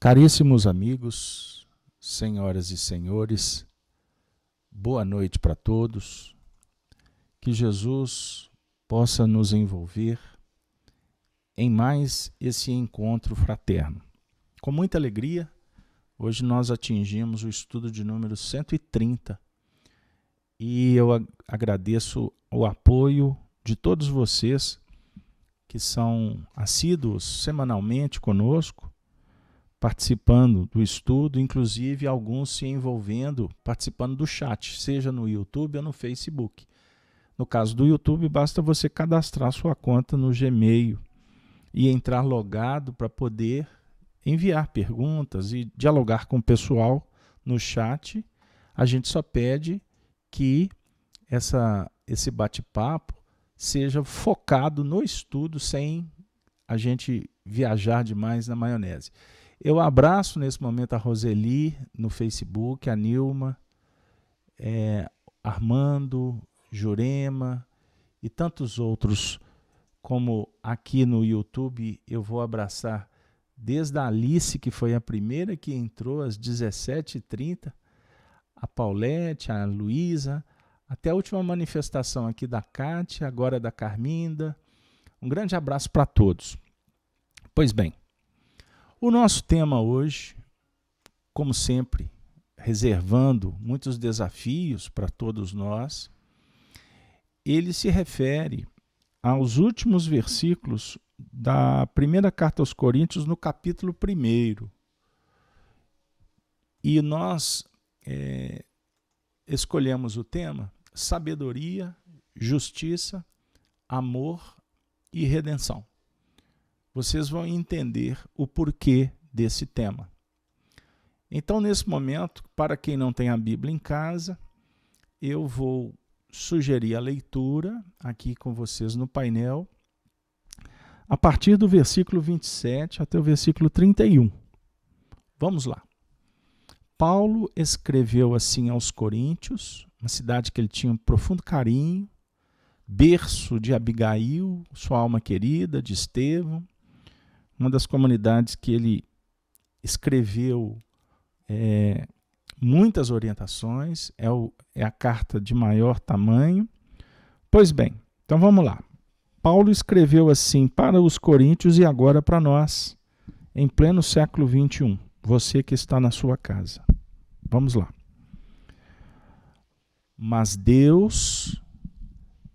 Caríssimos amigos, senhoras e senhores, boa noite para todos. Que Jesus possa nos envolver em mais esse encontro fraterno. Com muita alegria, hoje nós atingimos o estudo de número 130 e eu agradeço o apoio de todos vocês que são assíduos semanalmente conosco, participando do estudo, inclusive alguns se envolvendo, participando do chat, seja no YouTube ou no Facebook. No caso do YouTube, basta você cadastrar sua conta no Gmail e entrar logado para poder enviar perguntas e dialogar com o pessoal no chat. A gente só pede que esse bate-papo seja focado no estudo, sem a gente viajar demais na maionese. Eu abraço nesse momento a Roseli no Facebook, a Nilma, Armando, Jurema e tantos outros, como aqui no YouTube eu vou abraçar desde a Alice, que foi a primeira que entrou às 17h30, a Paulette, a Luísa, até a última manifestação aqui da Cátia, agora da Carminda. Um grande abraço para todos. Pois bem, o nosso tema hoje, como sempre, reservando muitos desafios para todos nós, ele se refere aos últimos versículos da primeira carta aos Coríntios, no capítulo 1. E nós escolhemos o tema sabedoria, justiça, amor e redenção. Vocês vão entender o porquê desse tema. Então, nesse momento, para quem não tem a Bíblia em casa, eu vou sugerir a leitura aqui com vocês no painel, a partir do versículo 27 até o versículo 31. Vamos lá. Paulo escreveu assim aos Coríntios, uma cidade que ele tinha um profundo carinho, berço de Abigail, sua alma querida, de Estevão, uma das comunidades que ele escreveu muitas orientações, é a carta de maior tamanho. Pois bem, então vamos lá. Paulo escreveu assim para os coríntios e agora para nós, em pleno século XXI, você que está na sua casa. Vamos lá. Mas Deus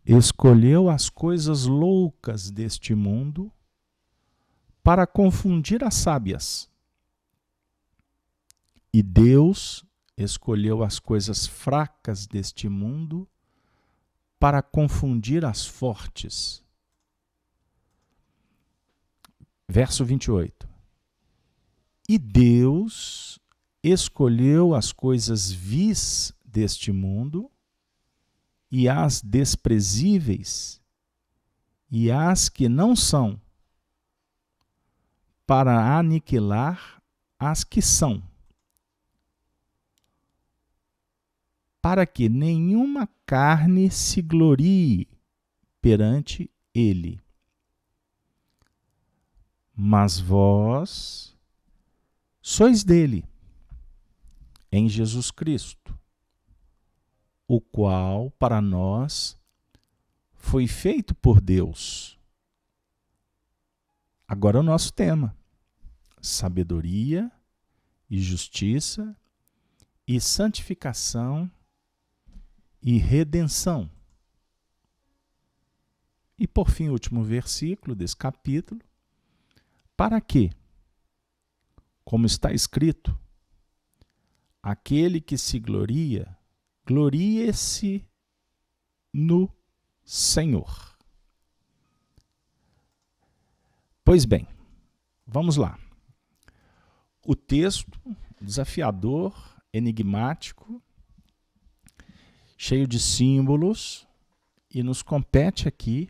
escolheu as coisas loucas deste mundo para confundir as sábias. E Deus escolheu as coisas fracas deste mundo para confundir as fortes. Verso 28. E Deus escolheu as coisas vis deste mundo e as desprezíveis e as que não são, para aniquilar as que são, para que nenhuma carne se glorie perante ele. Mas vós sois dele, em Jesus Cristo, o qual para nós foi feito por Deus. Agora o nosso tema: sabedoria e justiça e santificação e redenção. E por fim, o último versículo desse capítulo: para que, como está escrito, aquele que se gloria, glorie-se no Senhor. Pois bem, vamos lá. O texto desafiador, enigmático, cheio de símbolos, e nos compete aqui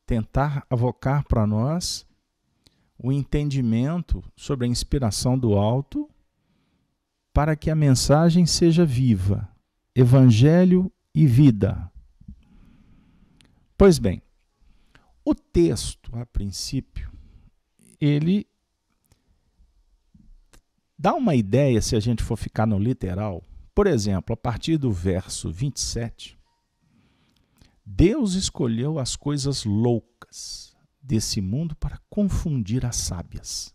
tentar avocar para nós o entendimento sobre a inspiração do alto, para que a mensagem seja viva, evangelho e vida. Pois bem, o texto, a princípio, ele Dá uma ideia se a gente for ficar no literal. Por exemplo, a partir do verso 27, Deus escolheu as coisas loucas desse mundo para confundir as sábias.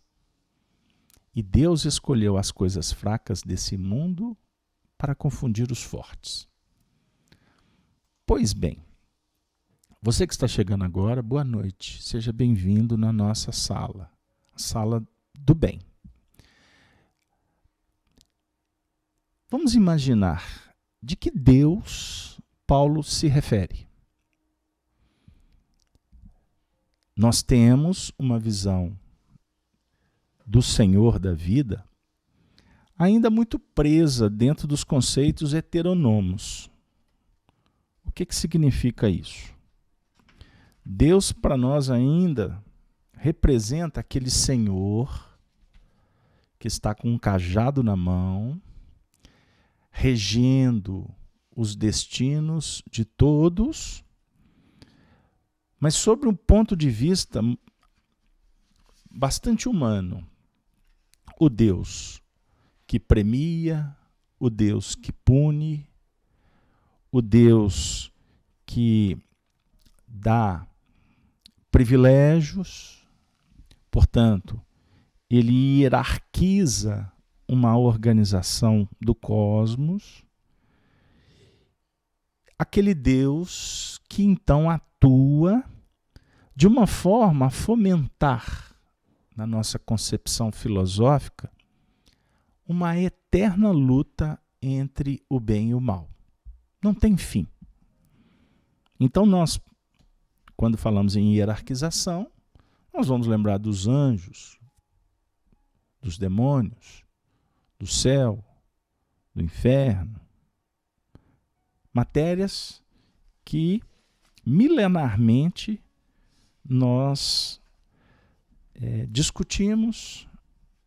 E Deus escolheu as coisas fracas desse mundo para confundir os fortes. Pois bem, você que está chegando agora, boa noite. Seja bem-vindo na nossa sala, a sala do bem. Vamos imaginar de que Deus Paulo se refere. Nós temos uma visão do Senhor da vida ainda muito presa dentro dos conceitos heteronomos. O que significa isso? Deus para nós ainda representa aquele Senhor que está com um cajado na mão, regendo os destinos de todos, mas sobre um ponto de vista bastante humano. O Deus que premia, o Deus que pune, o Deus que dá privilégios, portanto, ele hierarquiza uma organização do cosmos, aquele Deus que então atua de uma forma a fomentar, na nossa concepção filosófica, uma eterna luta entre o bem e o mal. Não tem fim. Então nós, quando falamos em hierarquização, nós vamos lembrar dos anjos, dos demônios, do céu, do inferno. Matérias que milenarmente nós discutimos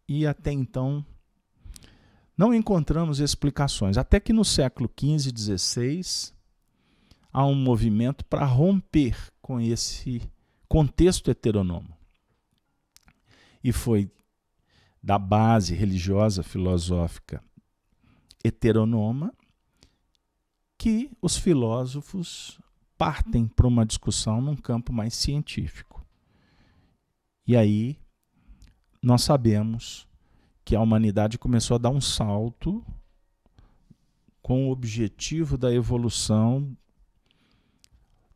e até então não encontramos explicações. Até que no século XV e XVI há um movimento para romper com esse contexto heteronomo. E foi da base religiosa, filosófica heteronoma que os filósofos partem para uma discussão num campo mais científico. E aí nós sabemos que a humanidade começou a dar um salto com o objetivo da evolução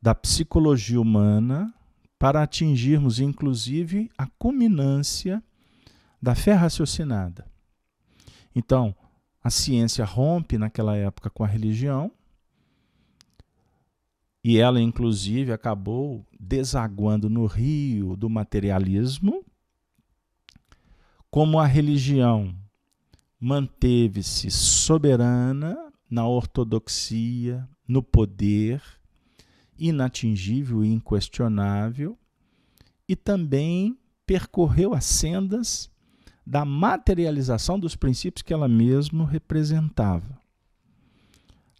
da psicologia humana para atingirmos, inclusive, a culminância da fé raciocinada. Então, a ciência rompe naquela época com a religião e ela, inclusive, acabou desaguando no rio do materialismo. Como a religião manteve-se soberana na ortodoxia, no poder, inatingível e inquestionável, e também percorreu as sendas da materialização dos princípios que ela mesma representava.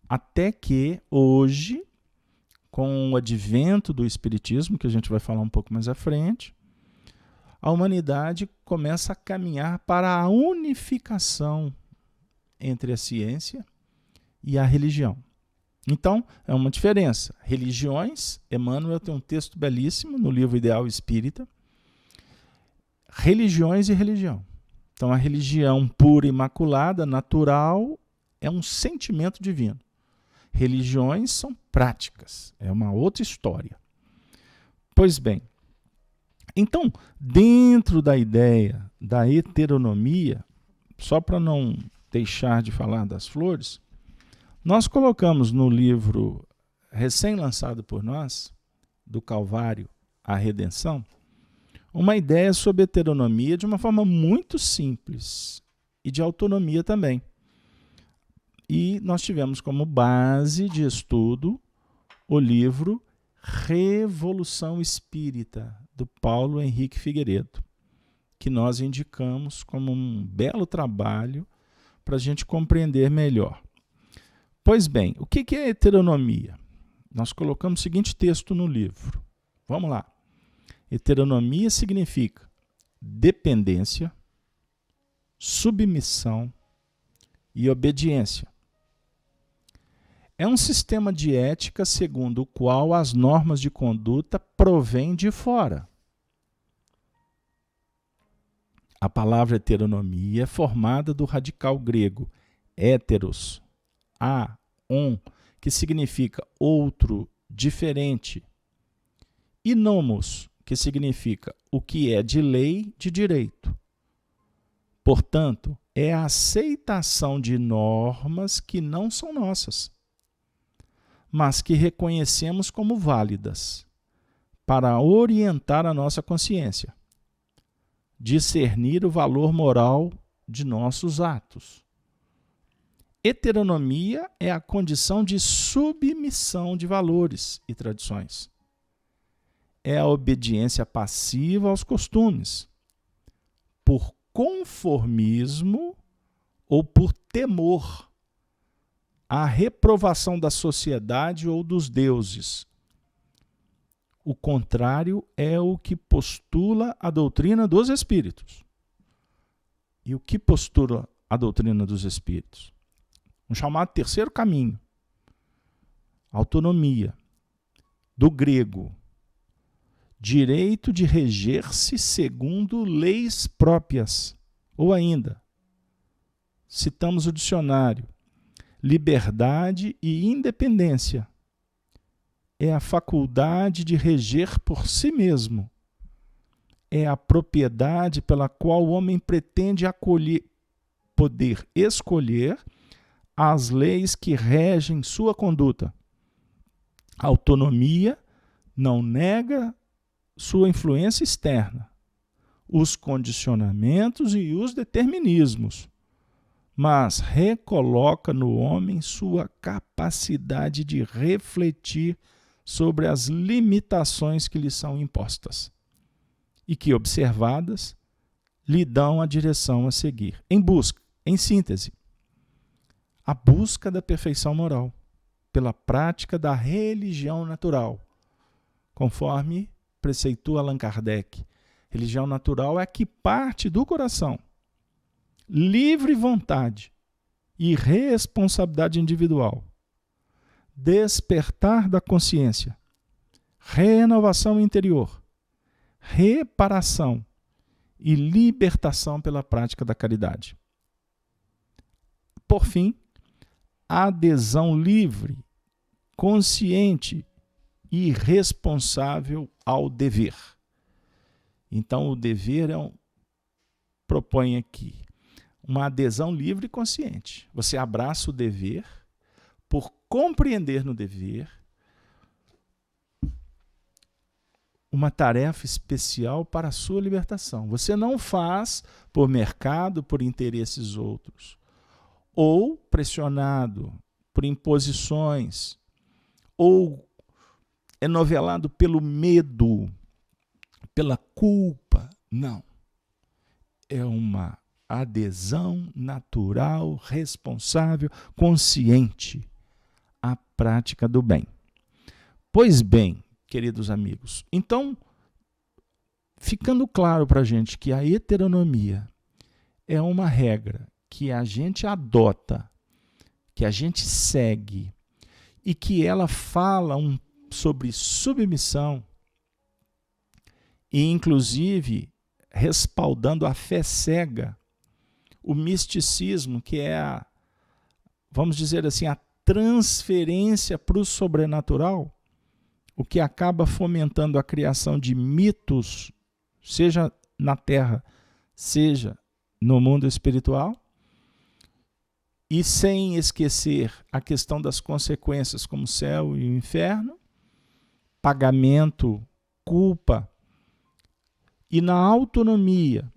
Até que hoje, com o advento do Espiritismo, que a gente vai falar um pouco mais à frente, a humanidade começa a caminhar para a unificação entre a ciência e a religião. Então, é uma diferença. Religiões, Emmanuel tem um texto belíssimo no livro Ideal Espírita. Religiões e religião. Então, a religião pura, imaculada, natural, é um sentimento divino. Religiões são práticas, é uma outra história. Pois bem, então, dentro da ideia da heteronomia, só para não deixar de falar das flores, nós colocamos no livro recém-lançado por nós, do Calvário à Redenção, uma ideia sobre heteronomia de uma forma muito simples e de autonomia também. E nós tivemos como base de estudo o livro Revolução Espírita, do Paulo Henrique Figueiredo, que nós indicamos como um belo trabalho para a gente compreender melhor. Pois bem, o que é heteronomia? Nós colocamos o seguinte texto no livro. Vamos lá. Heteronomia significa dependência, submissão e obediência. É um sistema de ética segundo o qual as normas de conduta provêm de fora. A palavra heteronomia é formada do radical grego héteros, que significa outro, diferente, e nomos, que significa o que é de lei, de direito. Portanto, é a aceitação de normas que não são nossas, mas que reconhecemos como válidas para orientar a nossa consciência, discernir o valor moral de nossos atos. Heteronomia é a condição de submissão de valores e tradições. É a obediência passiva aos costumes, por conformismo ou por temor à reprovação da sociedade ou dos deuses. O contrário é o que postula a doutrina dos espíritos. E o que postula a doutrina dos espíritos? Um chamado terceiro caminho. Autonomia. Do grego. Direito de reger-se segundo leis próprias. Ou ainda, citamos o dicionário, liberdade e independência. É a faculdade de reger por si mesmo. É a propriedade pela qual o homem pretende poder escolher as leis que regem sua conduta. A autonomia não nega sua influência externa, os condicionamentos e os determinismos, mas recoloca no homem sua capacidade de refletir sobre as limitações que lhe são impostas e que, observadas, lhe dão a direção a seguir. Em síntese, a busca da perfeição moral pela prática da religião natural, conforme preceitua Allan Kardec. Religião natural é a que parte do coração, livre vontade e responsabilidade individual, despertar da consciência, renovação interior, reparação e libertação pela prática da caridade. Por fim, adesão livre, consciente e responsável ao dever. Então, o dever propõe aqui uma adesão livre e consciente. Você abraça o dever por compreender no dever uma tarefa especial para a sua libertação. Você não faz por mercado, por interesses outros, ou pressionado por imposições, ou é novelado pelo medo, pela culpa. Não. É uma adesão natural, responsável, consciente à prática do bem. Pois bem, queridos amigos, então, ficando claro para a gente que a heteronomia é uma regra que a gente adota, que a gente segue, e que ela fala sobre submissão, e inclusive respaldando a fé cega, o misticismo, que é vamos dizer assim, a transferência para o sobrenatural, o que acaba fomentando a criação de mitos, seja na Terra, seja no mundo espiritual, e sem esquecer a questão das consequências, como o céu e o inferno, pagamento, culpa, e na autonomia,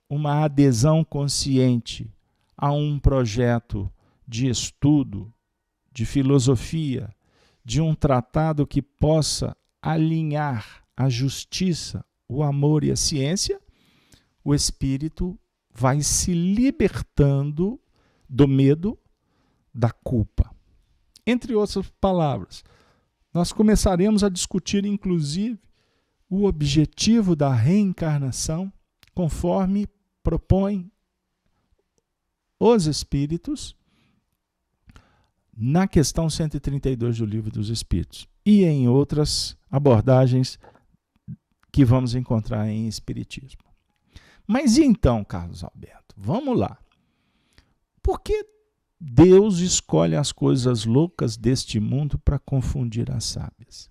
uma adesão consciente a um projeto de estudo, de filosofia, de um tratado que possa alinhar a justiça, o amor e a ciência, o espírito vai se libertando do medo, da culpa. Entre outras palavras, nós começaremos a discutir, inclusive, o objetivo da reencarnação, conforme propõe os Espíritos, na questão 132 do Livro dos Espíritos e em outras abordagens que vamos encontrar em Espiritismo. Mas e então, Carlos Alberto? Vamos lá. Por que Deus escolhe as coisas loucas deste mundo para confundir as sábias?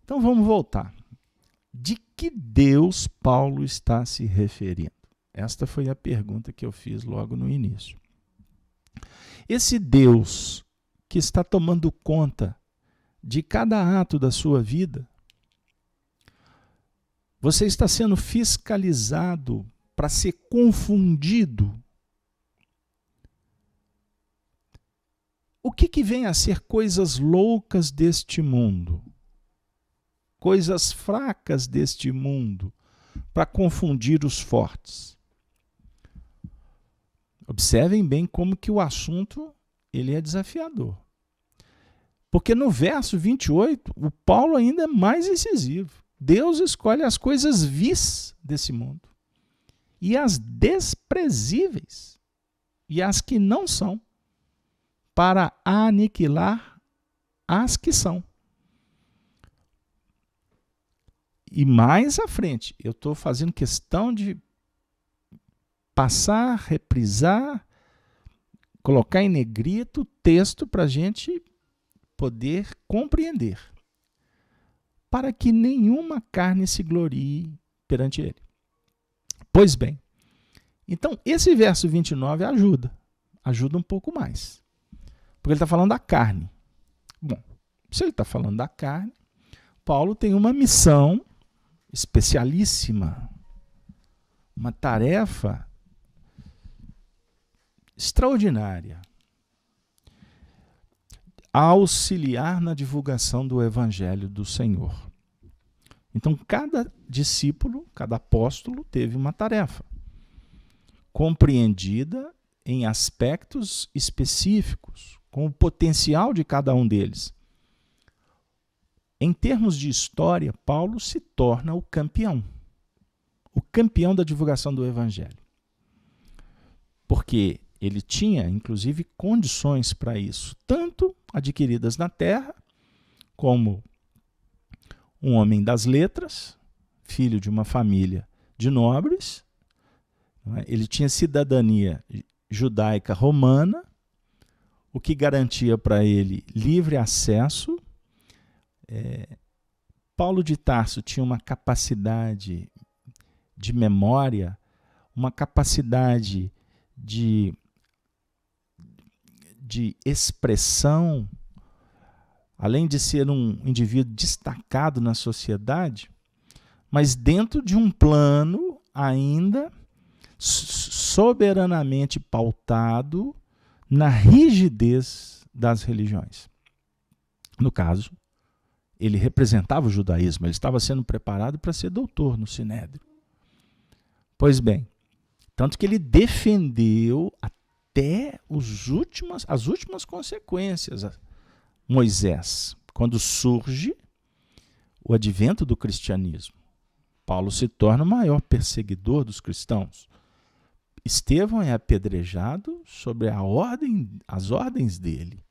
Então vamos voltar. De que Deus Paulo está se referindo? Esta foi a pergunta que eu fiz logo no início. Esse Deus que está tomando conta de cada ato da sua vida, você está sendo fiscalizado para ser confundido. O que vem a ser coisas loucas deste mundo? Coisas fracas deste mundo, para confundir os fortes. Observem bem como que o assunto ele é desafiador. Porque no verso 28, o Paulo ainda é mais incisivo. Deus escolhe as coisas vis desse mundo e as desprezíveis e as que não são, para aniquilar as que são. E mais à frente, eu estou fazendo questão de passar, reprisar, colocar em negrito o texto para a gente poder compreender. Para que nenhuma carne se glorie perante ele. Pois bem, então esse verso 29 ajuda um pouco mais. Porque ele está falando da carne. Bom, se ele está falando da carne, Paulo tem uma missão especialíssima, uma tarefa extraordinária, auxiliar na divulgação do Evangelho do Senhor. Então, cada discípulo, cada apóstolo teve uma tarefa, compreendida em aspectos específicos, com o potencial de cada um deles. Em termos de história, Paulo se torna o campeão da divulgação do Evangelho. Porque ele tinha, inclusive, condições para isso, tanto adquiridas na terra, como um homem das letras, filho de uma família de nobres, ele tinha cidadania judaica romana, o que garantia para ele livre acesso. Paulo de Tarso tinha uma capacidade de memória, uma capacidade de expressão, além de ser um indivíduo destacado na sociedade, mas dentro de um plano ainda soberanamente pautado na rigidez das religiões. No caso, ele representava o judaísmo, ele estava sendo preparado para ser doutor no Sinédrio. Pois bem, tanto que ele defendeu até as últimas consequências Moisés, quando surge o advento do cristianismo. Paulo se torna o maior perseguidor dos cristãos. Estevão é apedrejado sobre as ordens dele.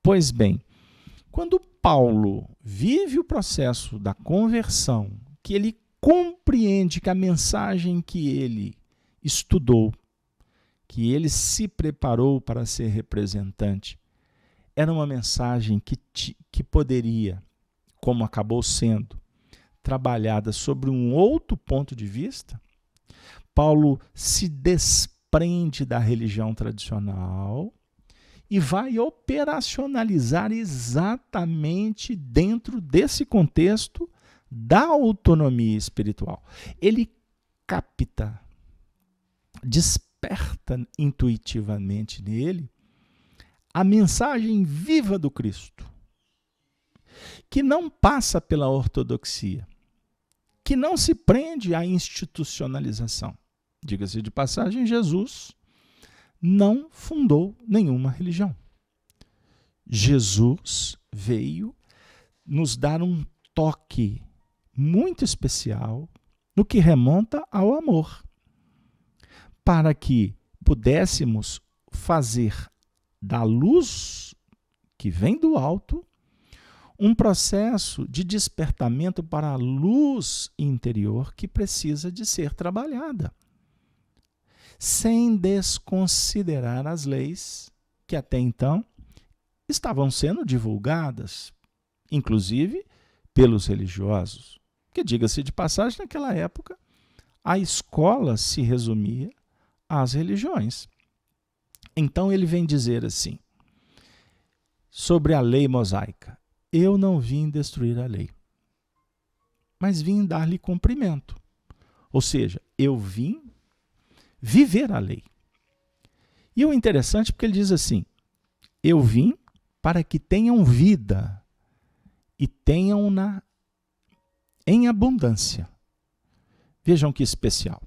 Pois bem, quando Paulo vive o processo da conversão, que ele compreende que a mensagem que ele estudou, que ele se preparou para ser representante, era uma mensagem que poderia, como acabou sendo, trabalhada sobre um outro ponto de vista, Paulo se desprende da religião tradicional e vai operacionalizar exatamente dentro desse contexto da autonomia espiritual. Ele capta, desperta intuitivamente nele a mensagem viva do Cristo, que não passa pela ortodoxia, que não se prende à institucionalização. Diga-se de passagem, Jesus não fundou nenhuma religião. Jesus veio nos dar um toque muito especial no que remonta ao amor, para que, pudéssemos fazer da luz que vem do alto um processo de despertamento para a luz interior que precisa de ser trabalhada, sem desconsiderar as leis que até então estavam sendo divulgadas, inclusive pelos religiosos. Que, diga-se de passagem, naquela época, a escola se resumia às religiões. Então ele vem dizer assim, sobre a lei mosaica: eu não vim destruir a lei, mas vim dar-lhe cumprimento. Ou seja, eu vim viver a lei. E o interessante é porque ele diz assim: eu vim para que tenham vida e tenham-na em abundância. Vejam que especial.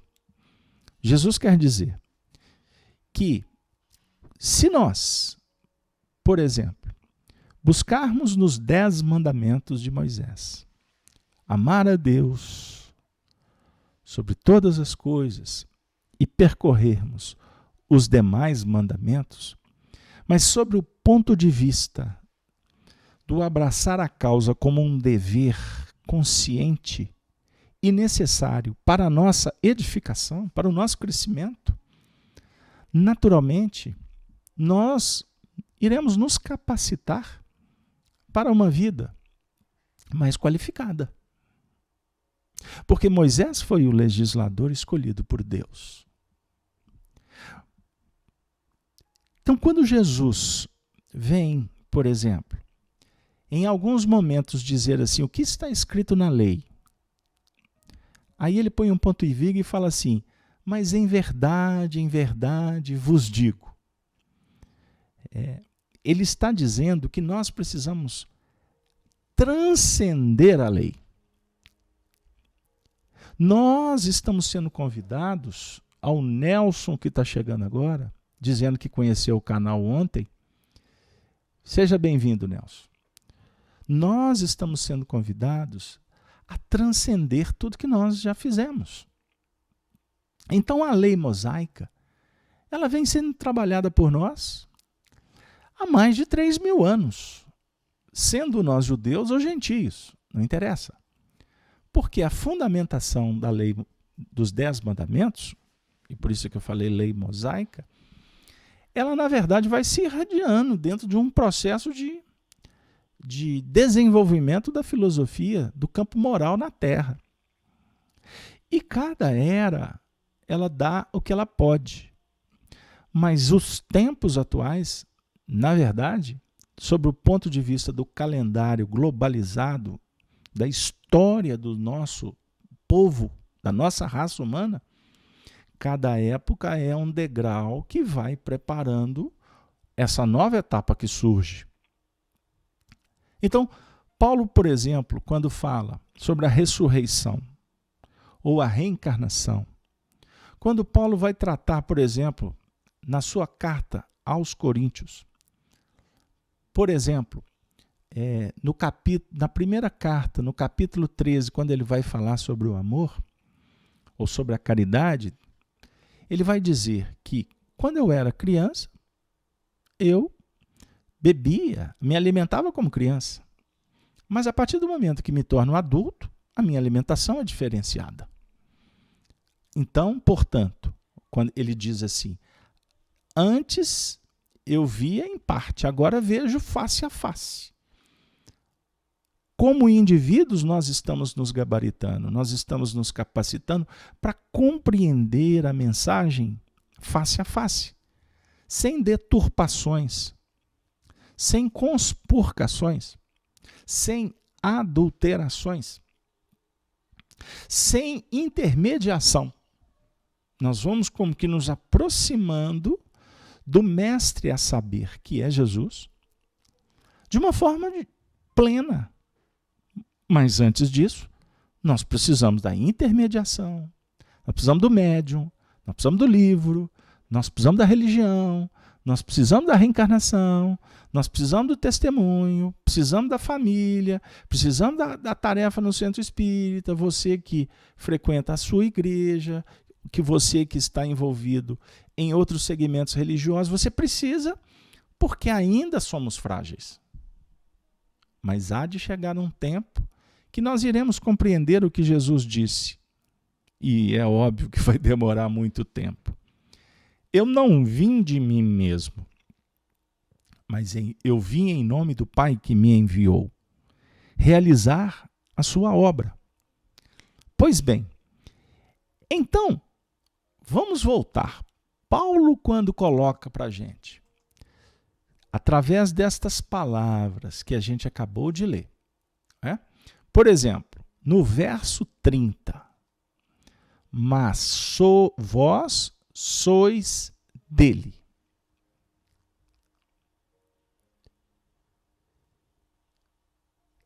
Jesus quer dizer que se nós, por exemplo, buscarmos nos 10 mandamentos de Moisés, amar a Deus sobre todas as coisas e percorrermos os demais mandamentos, mas sobre o ponto de vista do abraçar a causa como um dever consciente e necessário para a nossa edificação, para o nosso crescimento, naturalmente, nós iremos nos capacitar para uma vida mais qualificada. Porque Moisés foi o legislador escolhido por Deus. Então, quando Jesus vem, por exemplo, em alguns momentos dizer assim, o que está escrito na lei? Aí ele põe um ponto e vírgula e fala assim, mas em verdade vos digo. Ele está dizendo que nós precisamos transcender a lei. Nós estamos sendo convidados, ao Nelson que está chegando agora, dizendo que conheceu o canal ontem. Seja bem-vindo, Nelson. Nós estamos sendo convidados a transcender tudo que nós já fizemos. Então a lei mosaica, ela vem sendo trabalhada por nós há mais de 3.000 anos, sendo nós judeus ou gentios, não interessa. Porque a fundamentação da lei dos 10 mandamentos, e por isso que eu falei lei mosaica, ela na verdade vai se irradiando dentro de um processo de desenvolvimento da filosofia do campo moral na Terra. E cada era, ela dá o que ela pode. Mas os tempos atuais, na verdade, sob o ponto de vista do calendário globalizado, da história do nosso povo, da nossa raça humana, cada época é um degrau que vai preparando essa nova etapa que surge. Então, Paulo, por exemplo, quando fala sobre a ressurreição ou a reencarnação, quando Paulo vai tratar, por exemplo, na sua carta aos Coríntios, por exemplo, na primeira carta, no capítulo 13, quando ele vai falar sobre o amor, ou sobre a caridade, ele vai dizer que quando eu era criança, eu bebia, me alimentava como criança. Mas a partir do momento que me torno adulto, a minha alimentação é diferenciada. Então, portanto, quando ele diz assim, antes eu via em parte, agora vejo face a face. Como indivíduos, nós estamos nos gabaritando, nós estamos nos capacitando para compreender a mensagem face a face, sem deturpações, sem conspurcações, sem adulterações, sem intermediação. Nós vamos como que nos aproximando do mestre a saber, que é Jesus, de uma forma plena. Mas antes disso, nós precisamos da intermediação, nós precisamos do médium, nós precisamos do livro, nós precisamos da religião, nós precisamos da reencarnação, nós precisamos do testemunho, precisamos da família, precisamos da tarefa no centro espírita, você que frequenta a sua igreja, que você que está envolvido em outros segmentos religiosos, você precisa, porque ainda somos frágeis. Mas há de chegar um tempo que nós iremos compreender o que Jesus disse. E é óbvio que vai demorar muito tempo. Eu não vim de mim mesmo, mas eu vim em nome do Pai que me enviou, realizar a sua obra. Pois bem, então, vamos voltar. Paulo, quando coloca para a gente, através destas palavras que a gente acabou de ler, por exemplo, no verso 30, mas vós sois dele.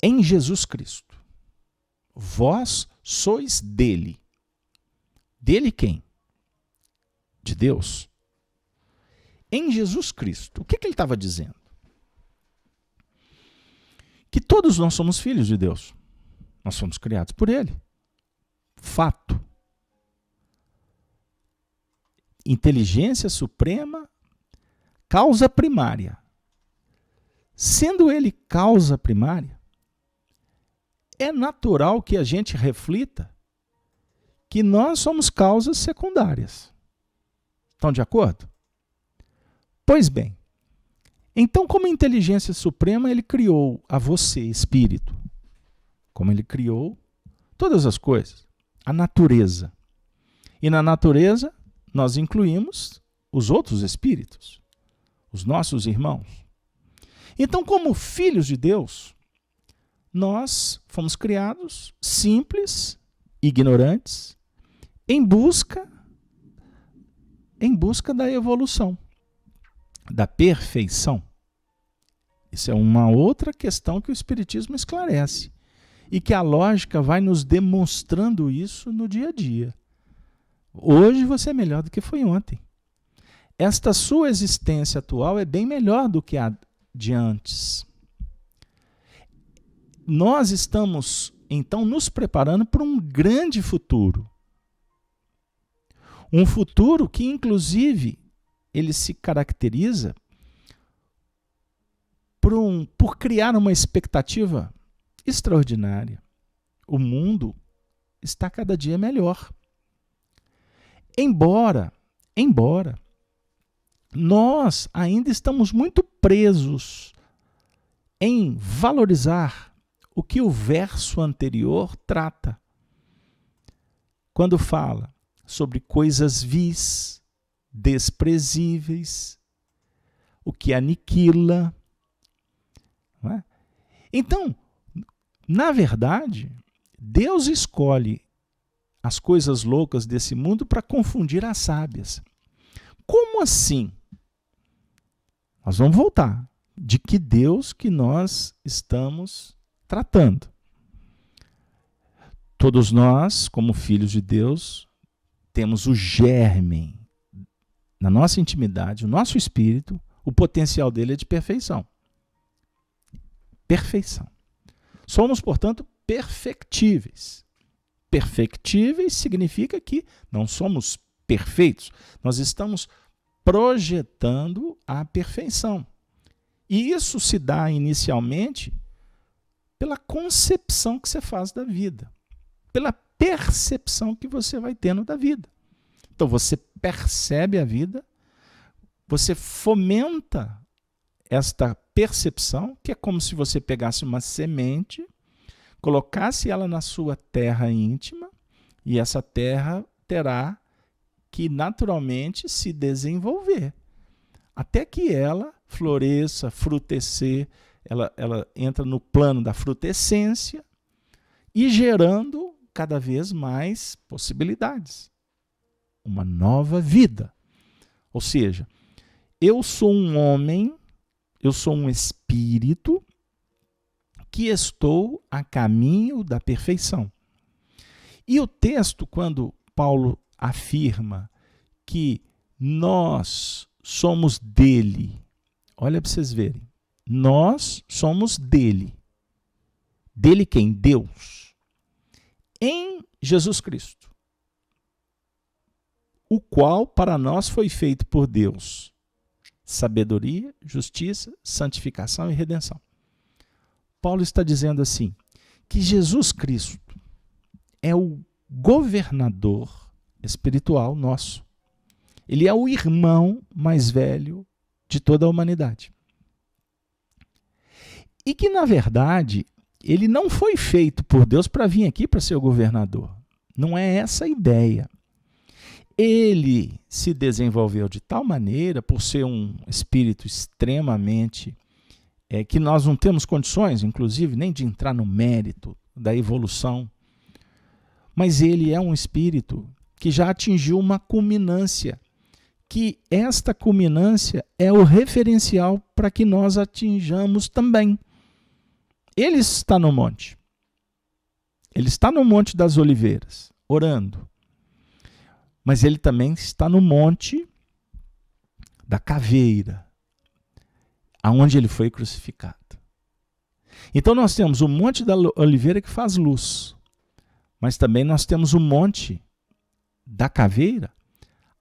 Em Jesus Cristo. Vós sois dele. Dele quem? De Deus. Em Jesus Cristo. O que ele estava dizendo? Que todos nós somos filhos de Deus. Nós somos criados por ele. Fato. Inteligência suprema, causa primária. Sendo ele causa primária, é natural que a gente reflita que nós somos causas secundárias. Estão de acordo? Pois bem, então como inteligência suprema, ele criou a você, espírito, como ele criou todas as coisas, a natureza. E na natureza, nós incluímos os outros espíritos, os nossos irmãos. Então, como filhos de Deus, nós fomos criados simples, ignorantes, em busca da evolução, da perfeição. Isso é uma outra questão que o Espiritismo esclarece e que a lógica vai nos demonstrando isso no dia a dia. Hoje você é melhor do que foi ontem. Esta sua existência atual é bem melhor do que a de antes. Nós estamos, então, nos preparando para um grande futuro. Um futuro que, inclusive, ele se caracteriza por criar uma expectativa extraordinária. O mundo está cada dia melhor. Embora nós ainda estamos muito presos em valorizar o que o verso anterior trata, quando fala sobre coisas vis, desprezíveis, o que aniquila. Não é? Então, na verdade, Deus escolhe as coisas loucas desse mundo para confundir as sábias. Como assim? Nós vamos voltar. De que Deus que nós estamos tratando? Todos nós, como filhos de Deus, temos o germe na nossa intimidade, o nosso espírito, o potencial dele é de perfeição. Perfeição. Somos, portanto, perfectíveis. Perfectíveis significa que não somos perfeitos. Nós estamos projetando a perfeição. E isso se dá inicialmente pela concepção que você faz da vida, pela percepção que você vai tendo da vida. Então você percebe a vida, você fomenta esta percepção, que é como se você pegasse uma semente, colocasse ela na sua terra íntima, e essa terra terá que naturalmente se desenvolver, até que ela floresça, frutecer, ela entra no plano da frutescência e gerando cada vez mais possibilidades. Uma nova vida. Ou seja, eu sou um homem, eu sou um espírito que estou a caminho da perfeição. E o texto, quando Paulo afirma que nós somos dele, olha para vocês verem, nós somos dele. Dele quem? Deus. Em Jesus Cristo. o qual para nós foi feito por Deus sabedoria, justiça, santificação e redenção. Paulo está dizendo assim, que Jesus Cristo é o governador espiritual nosso. Ele é o irmão mais velho de toda a humanidade. E que, na verdade, ele não foi feito por Deus para vir aqui para ser o governador. Não é essa a ideia. Ele se desenvolveu de tal maneira, por ser um espírito extremamente... que nós não temos condições, inclusive, nem de entrar no mérito da evolução. Mas ele é um espírito que já atingiu uma culminância, que esta culminância é o referencial para que nós atinjamos também. Ele está no monte. Ele está no Monte das Oliveiras, orando. Mas ele também está no Monte da Caveira, aonde ele foi crucificado. Então nós temos o Monte da Oliveira que faz luz, mas também nós temos o Monte da Caveira,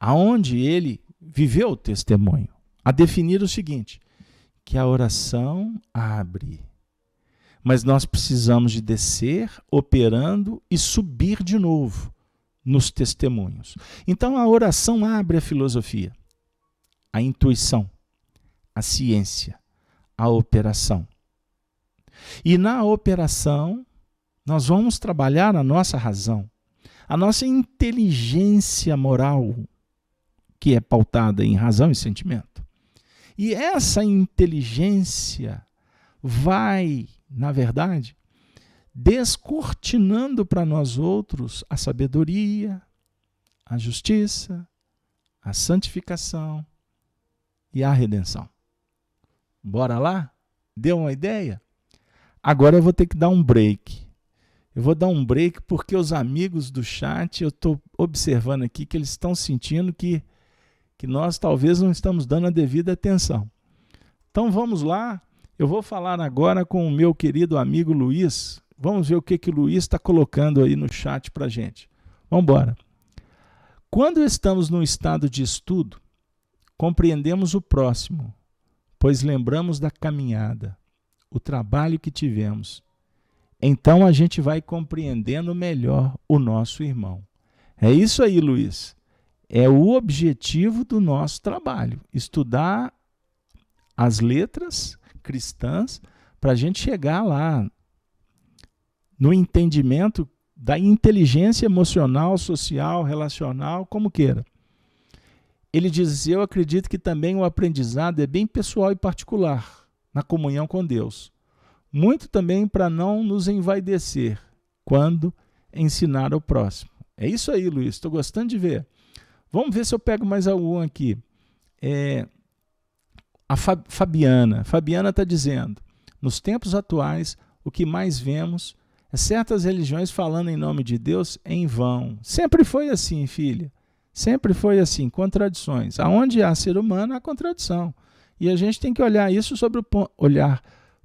aonde ele viveu o testemunho, a definir o seguinte, que a oração abre, mas nós precisamos de descer, operando e subir de novo nos testemunhos. Então a oração abre a filosofia, a intuição, a ciência, a operação. E na operação, nós vamos trabalhar a nossa razão, a nossa inteligência moral, que é pautada em razão e sentimento. E essa inteligência vai, na verdade, descortinando para nós outros a sabedoria, a justiça, a santificação e a redenção. Bora lá? Deu uma ideia? Agora eu vou ter que dar um break. Eu vou dar um break porque os amigos do chat, eu estou observando aqui que eles estão sentindo que nós talvez não estamos dando a devida atenção. Então vamos lá. Eu vou falar agora com o meu querido amigo Luiz. Vamos ver o que o Luiz está colocando aí no chat para a gente. Vamos embora. Quando estamos num estado de estudo, compreendemos o próximo, pois lembramos da caminhada, o trabalho que tivemos. Então a gente vai compreendendo melhor o nosso irmão. É isso aí, Luiz. É o objetivo do nosso trabalho, estudar as letras cristãs para a gente chegar lá no entendimento da inteligência emocional, social, relacional, como queira. Ele diz, eu acredito que também o aprendizado é bem pessoal e particular, na comunhão com Deus. Muito também para não nos envaidecer quando ensinar ao próximo. É isso aí, Luiz, estou gostando de ver. Vamos ver se eu pego mais algum aqui. A Fabiana está dizendo, nos tempos atuais, o que mais vemos é certas religiões falando em nome de Deus em vão. Sempre foi assim, filha. Sempre foi assim, contradições. Aonde há ser humano, há contradição. E a gente tem que olhar isso olhar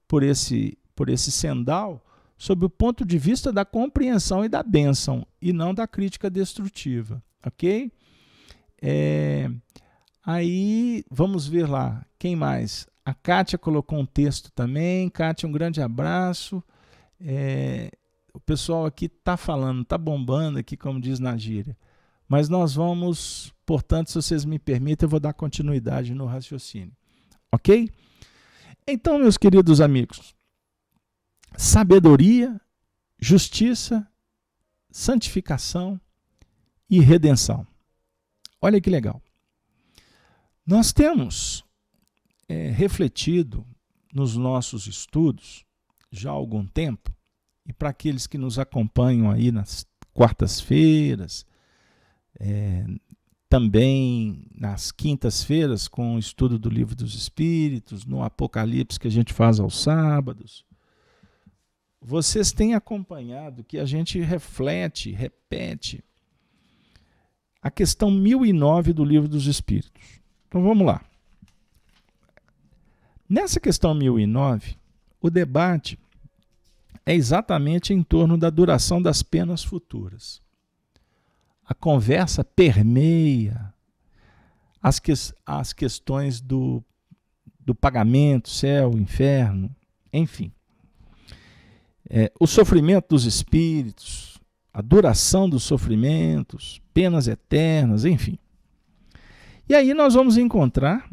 por esse sendal, sob o ponto de vista da compreensão e da bênção, e não da crítica destrutiva. Ok? Aí, vamos ver lá. Quem mais? A Kátia colocou um texto também. Kátia, um grande abraço. O pessoal aqui está falando, está bombando aqui, como diz na gíria. Mas nós vamos, portanto, se vocês me permitem, eu vou dar continuidade no raciocínio. Ok? Então, meus queridos amigos, sabedoria, justiça, santificação e redenção. Olha que legal. Nós temos refletido nos nossos estudos já há algum tempo, e para aqueles que nos acompanham aí nas quartas-feiras, também nas quintas-feiras com o estudo do Livro dos Espíritos, no Apocalipse que a gente faz aos sábados, vocês têm acompanhado que a gente reflete, repete a questão 1009 do Livro dos Espíritos. Então vamos lá. Nessa questão 1009, o debate é exatamente em torno da duração das penas futuras. A conversa permeia as questões do pagamento, céu, inferno, enfim. O sofrimento dos espíritos, a duração dos sofrimentos, penas eternas, enfim. E aí nós vamos encontrar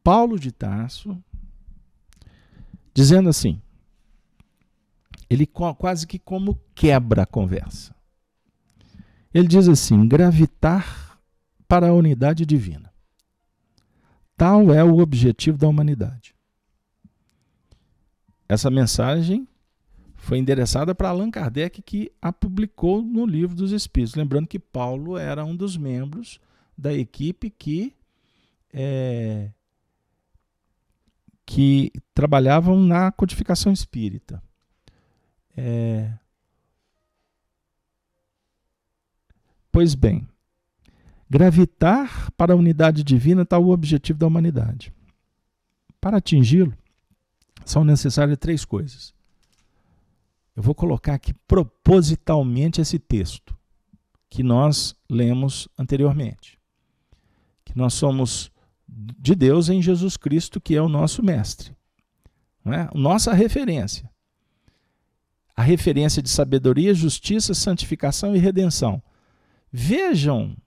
Paulo de Tarso dizendo assim, ele quase que como quebra a conversa. Ele diz assim, gravitar para a unidade divina. Tal é o objetivo da humanidade. Essa mensagem foi endereçada para Allan Kardec, que a publicou no Livro dos Espíritos. Lembrando que Paulo era um dos membros da equipe que trabalhavam na codificação espírita. Pois bem, gravitar para a unidade divina está o objetivo da humanidade. Para atingi-lo, são necessárias 3 coisas. Eu vou colocar aqui propositalmente esse texto que nós lemos anteriormente. Que nós somos de Deus em Jesus Cristo, que é o nosso mestre. Não é? Nossa referência. A referência de sabedoria, justiça, santificação e redenção. Vejam,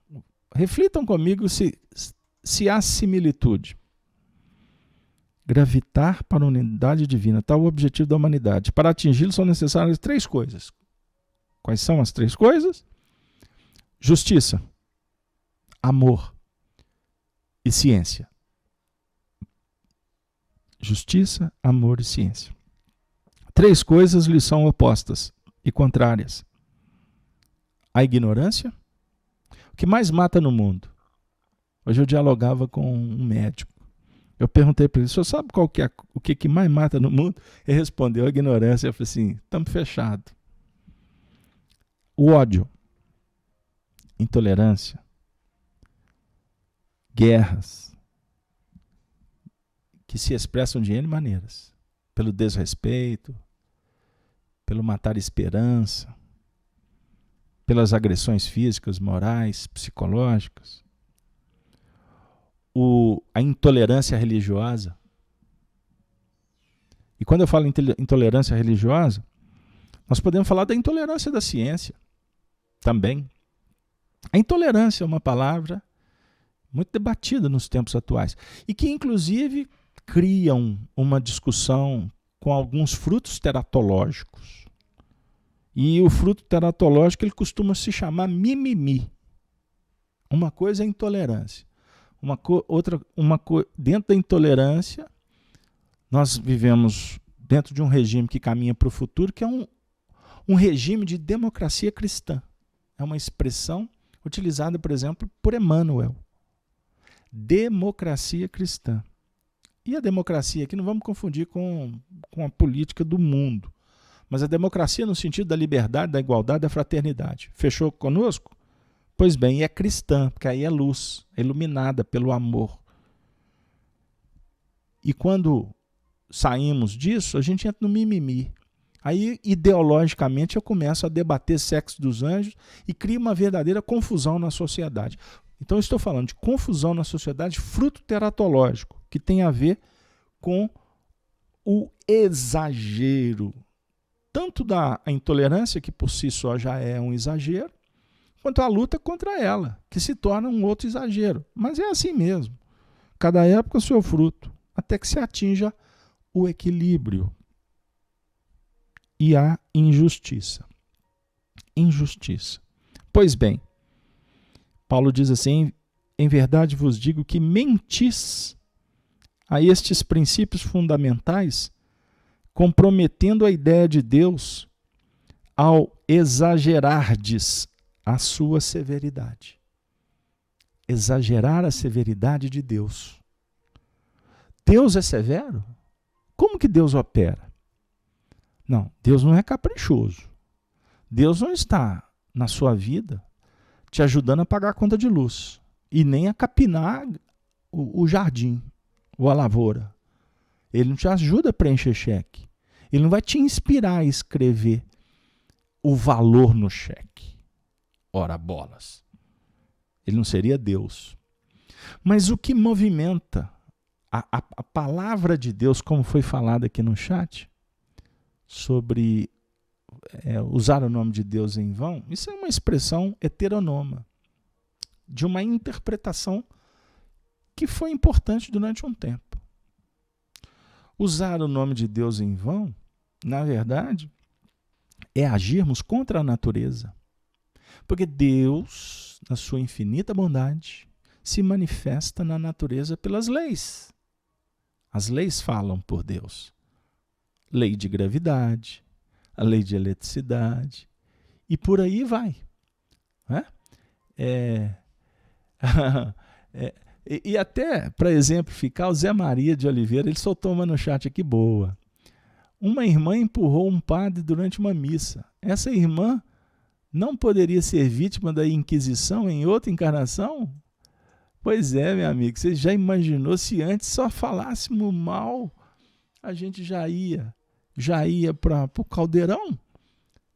reflitam comigo se há similitude. Gravitar para a unidade divina, tal o objetivo da humanidade. Para atingi-lo são necessárias 3 coisas. Quais são as 3 coisas? Justiça, amor e ciência. Justiça, amor e ciência. 3 coisas lhe são opostas e contrárias. A ignorância, o que mais mata no mundo. Hoje eu dialogava com um médico. Eu perguntei para ele, o senhor sabe qual que é o que mais mata no mundo? Ele respondeu, a ignorância. Eu falei assim, estamos fechados. O ódio, intolerância, guerras, que se expressam de N maneiras. Pelo desrespeito, pelo matar esperança, pelas agressões físicas, morais, psicológicas. A intolerância religiosa. E quando eu falo intolerância religiosa, nós podemos falar da intolerância da ciência também. A intolerância é uma palavra muito debatida nos tempos atuais e que, inclusive, criam uma discussão com alguns frutos teratológicos. E o fruto teratológico ele costuma se chamar mimimi. Uma coisa é intolerância. Dentro da intolerância, nós vivemos dentro de um regime que caminha para o futuro, que é um regime de democracia cristã. É uma expressão utilizada, por exemplo, por Emmanuel. Democracia cristã. E a democracia aqui não vamos confundir com a política do mundo, mas a democracia no sentido da liberdade, da igualdade, da fraternidade. Fechou conosco? Pois bem, é cristã, porque aí é luz, é iluminada pelo amor. E quando saímos disso, a gente entra no mimimi. Aí, ideologicamente, eu começo a debater sexo dos anjos e crio uma verdadeira confusão na sociedade. Então, eu estou falando de confusão na sociedade, fruto teratológico, que tem a ver com o exagero. Tanto da intolerância, que por si só já é um exagero, quanto a luta contra ela, que se torna um outro exagero. Mas é assim mesmo. Cada época o seu fruto, até que se atinja o equilíbrio. E a injustiça. Injustiça. Pois bem, Paulo diz assim, em verdade vos digo que mentis a estes princípios fundamentais, comprometendo a ideia de Deus ao exagerardes a sua severidade. Exagerar a severidade de Deus. Deus é severo? Como que Deus opera? Não, Deus não é caprichoso. Deus não está na sua vida te ajudando a pagar a conta de luz e nem a capinar o jardim ou a lavoura. Ele não te ajuda a preencher cheque. Ele não vai te inspirar a escrever o valor no cheque. Ora bolas. Ele não seria Deus. Mas o que movimenta a palavra de Deus, como foi falado aqui no chat, sobre usar o nome de Deus em vão, isso é uma expressão heteronôma, de uma interpretação que foi importante durante um tempo. Usar o nome de Deus em vão, na verdade, é agirmos contra a natureza. Porque Deus, na sua infinita bondade, se manifesta na natureza pelas leis. As leis falam por Deus. Lei de gravidade, a lei de eletricidade, e por aí vai. Né? E até, para exemplificar, o Zé Maria de Oliveira, ele soltou uma no chat aqui boa. Uma irmã empurrou um padre durante uma missa. Essa irmã não poderia ser vítima da Inquisição em outra encarnação? Pois é, meu amigo, você já imaginou se antes só falássemos mal, a gente já ia para o caldeirão?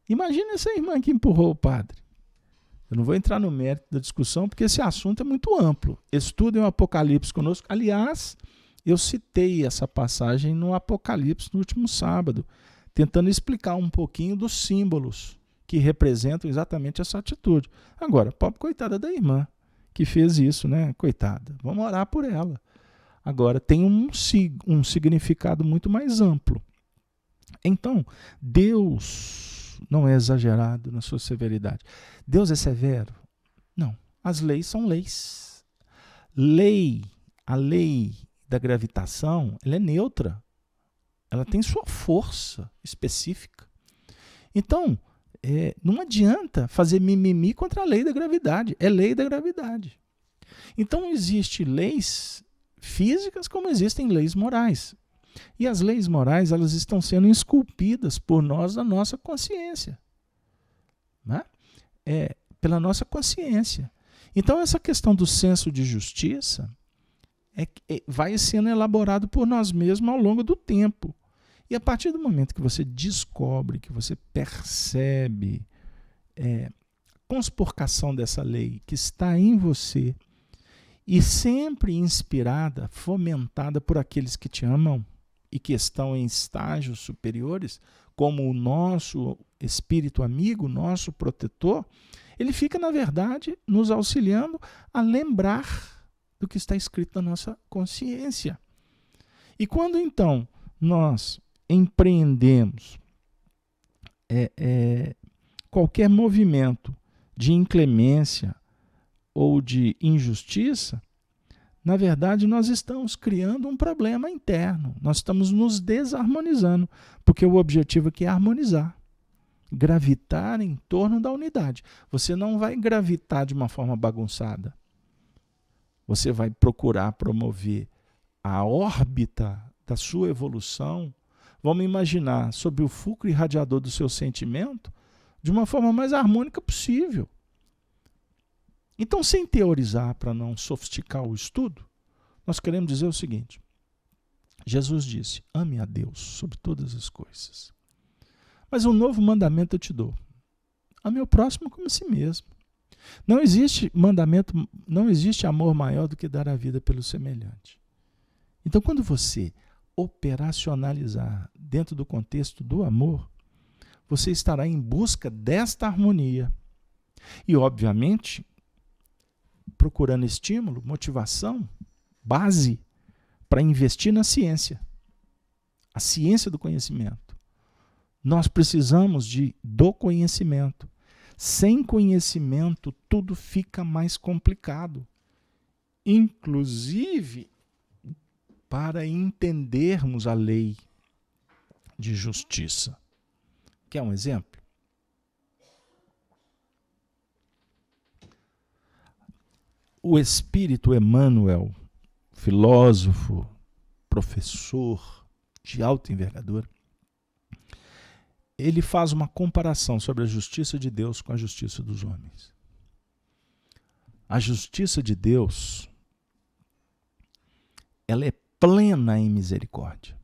Imagina essa irmã que empurrou o padre. Eu não vou entrar no mérito da discussão, porque esse assunto é muito amplo. Estudem o Apocalipse conosco. Aliás, eu citei essa passagem no Apocalipse no último sábado, tentando explicar um pouquinho dos símbolos que representam exatamente essa atitude. Agora, pobre coitada da irmã que fez isso, né? Coitada. Vamos orar por ela. Agora, tem um significado muito mais amplo. Então, Deus não é exagerado na sua severidade. Deus é severo? Não. As leis são leis. A lei da gravitação, ela é neutra. Ela tem sua força específica. Então, não adianta fazer mimimi contra a lei da gravidade. É lei da gravidade. Então, existem leis físicas como existem leis morais. E as leis morais, elas estão sendo esculpidas por nós na nossa consciência. Né? Pela nossa consciência. Então, essa questão do senso de justiça vai sendo elaborado por nós mesmos ao longo do tempo. E a partir do momento que você descobre, que você percebe a conspurcação dessa lei que está em você e sempre inspirada, fomentada por aqueles que te amam e que estão em estágios superiores, como o nosso espírito amigo, nosso protetor, ele fica, na verdade, nos auxiliando a lembrar do que está escrito na nossa consciência. E quando, então, nós empreendemos qualquer movimento de inclemência ou de injustiça, na verdade, nós estamos criando um problema interno. Nós estamos nos desarmonizando, porque o objetivo aqui é harmonizar, gravitar em torno da unidade. Você não vai gravitar de uma forma bagunçada. Você vai procurar promover a órbita da sua evolução. Vamos imaginar sob o fulcro irradiador do seu sentimento de uma forma mais harmônica possível. Então, sem teorizar para não sofisticar o estudo, nós queremos dizer o seguinte: Jesus disse, ame a Deus sobre todas as coisas. Mas um novo mandamento eu te dou: ame o próximo como a si mesmo. Não existe mandamento, não existe amor maior do que dar a vida pelo semelhante. Então, quando você operacionalizar dentro do contexto do amor, você estará em busca desta harmonia. E, obviamente, procurando estímulo, motivação, base para investir na ciência. A ciência do conhecimento. Nós precisamos do conhecimento. Sem conhecimento, tudo fica mais complicado. Inclusive, para entendermos a lei de justiça. Quer um exemplo? O espírito Emmanuel, filósofo, professor de alta envergadura, ele faz uma comparação sobre a justiça de Deus com a justiça dos homens. A justiça de Deus, ela é plena em misericórdia.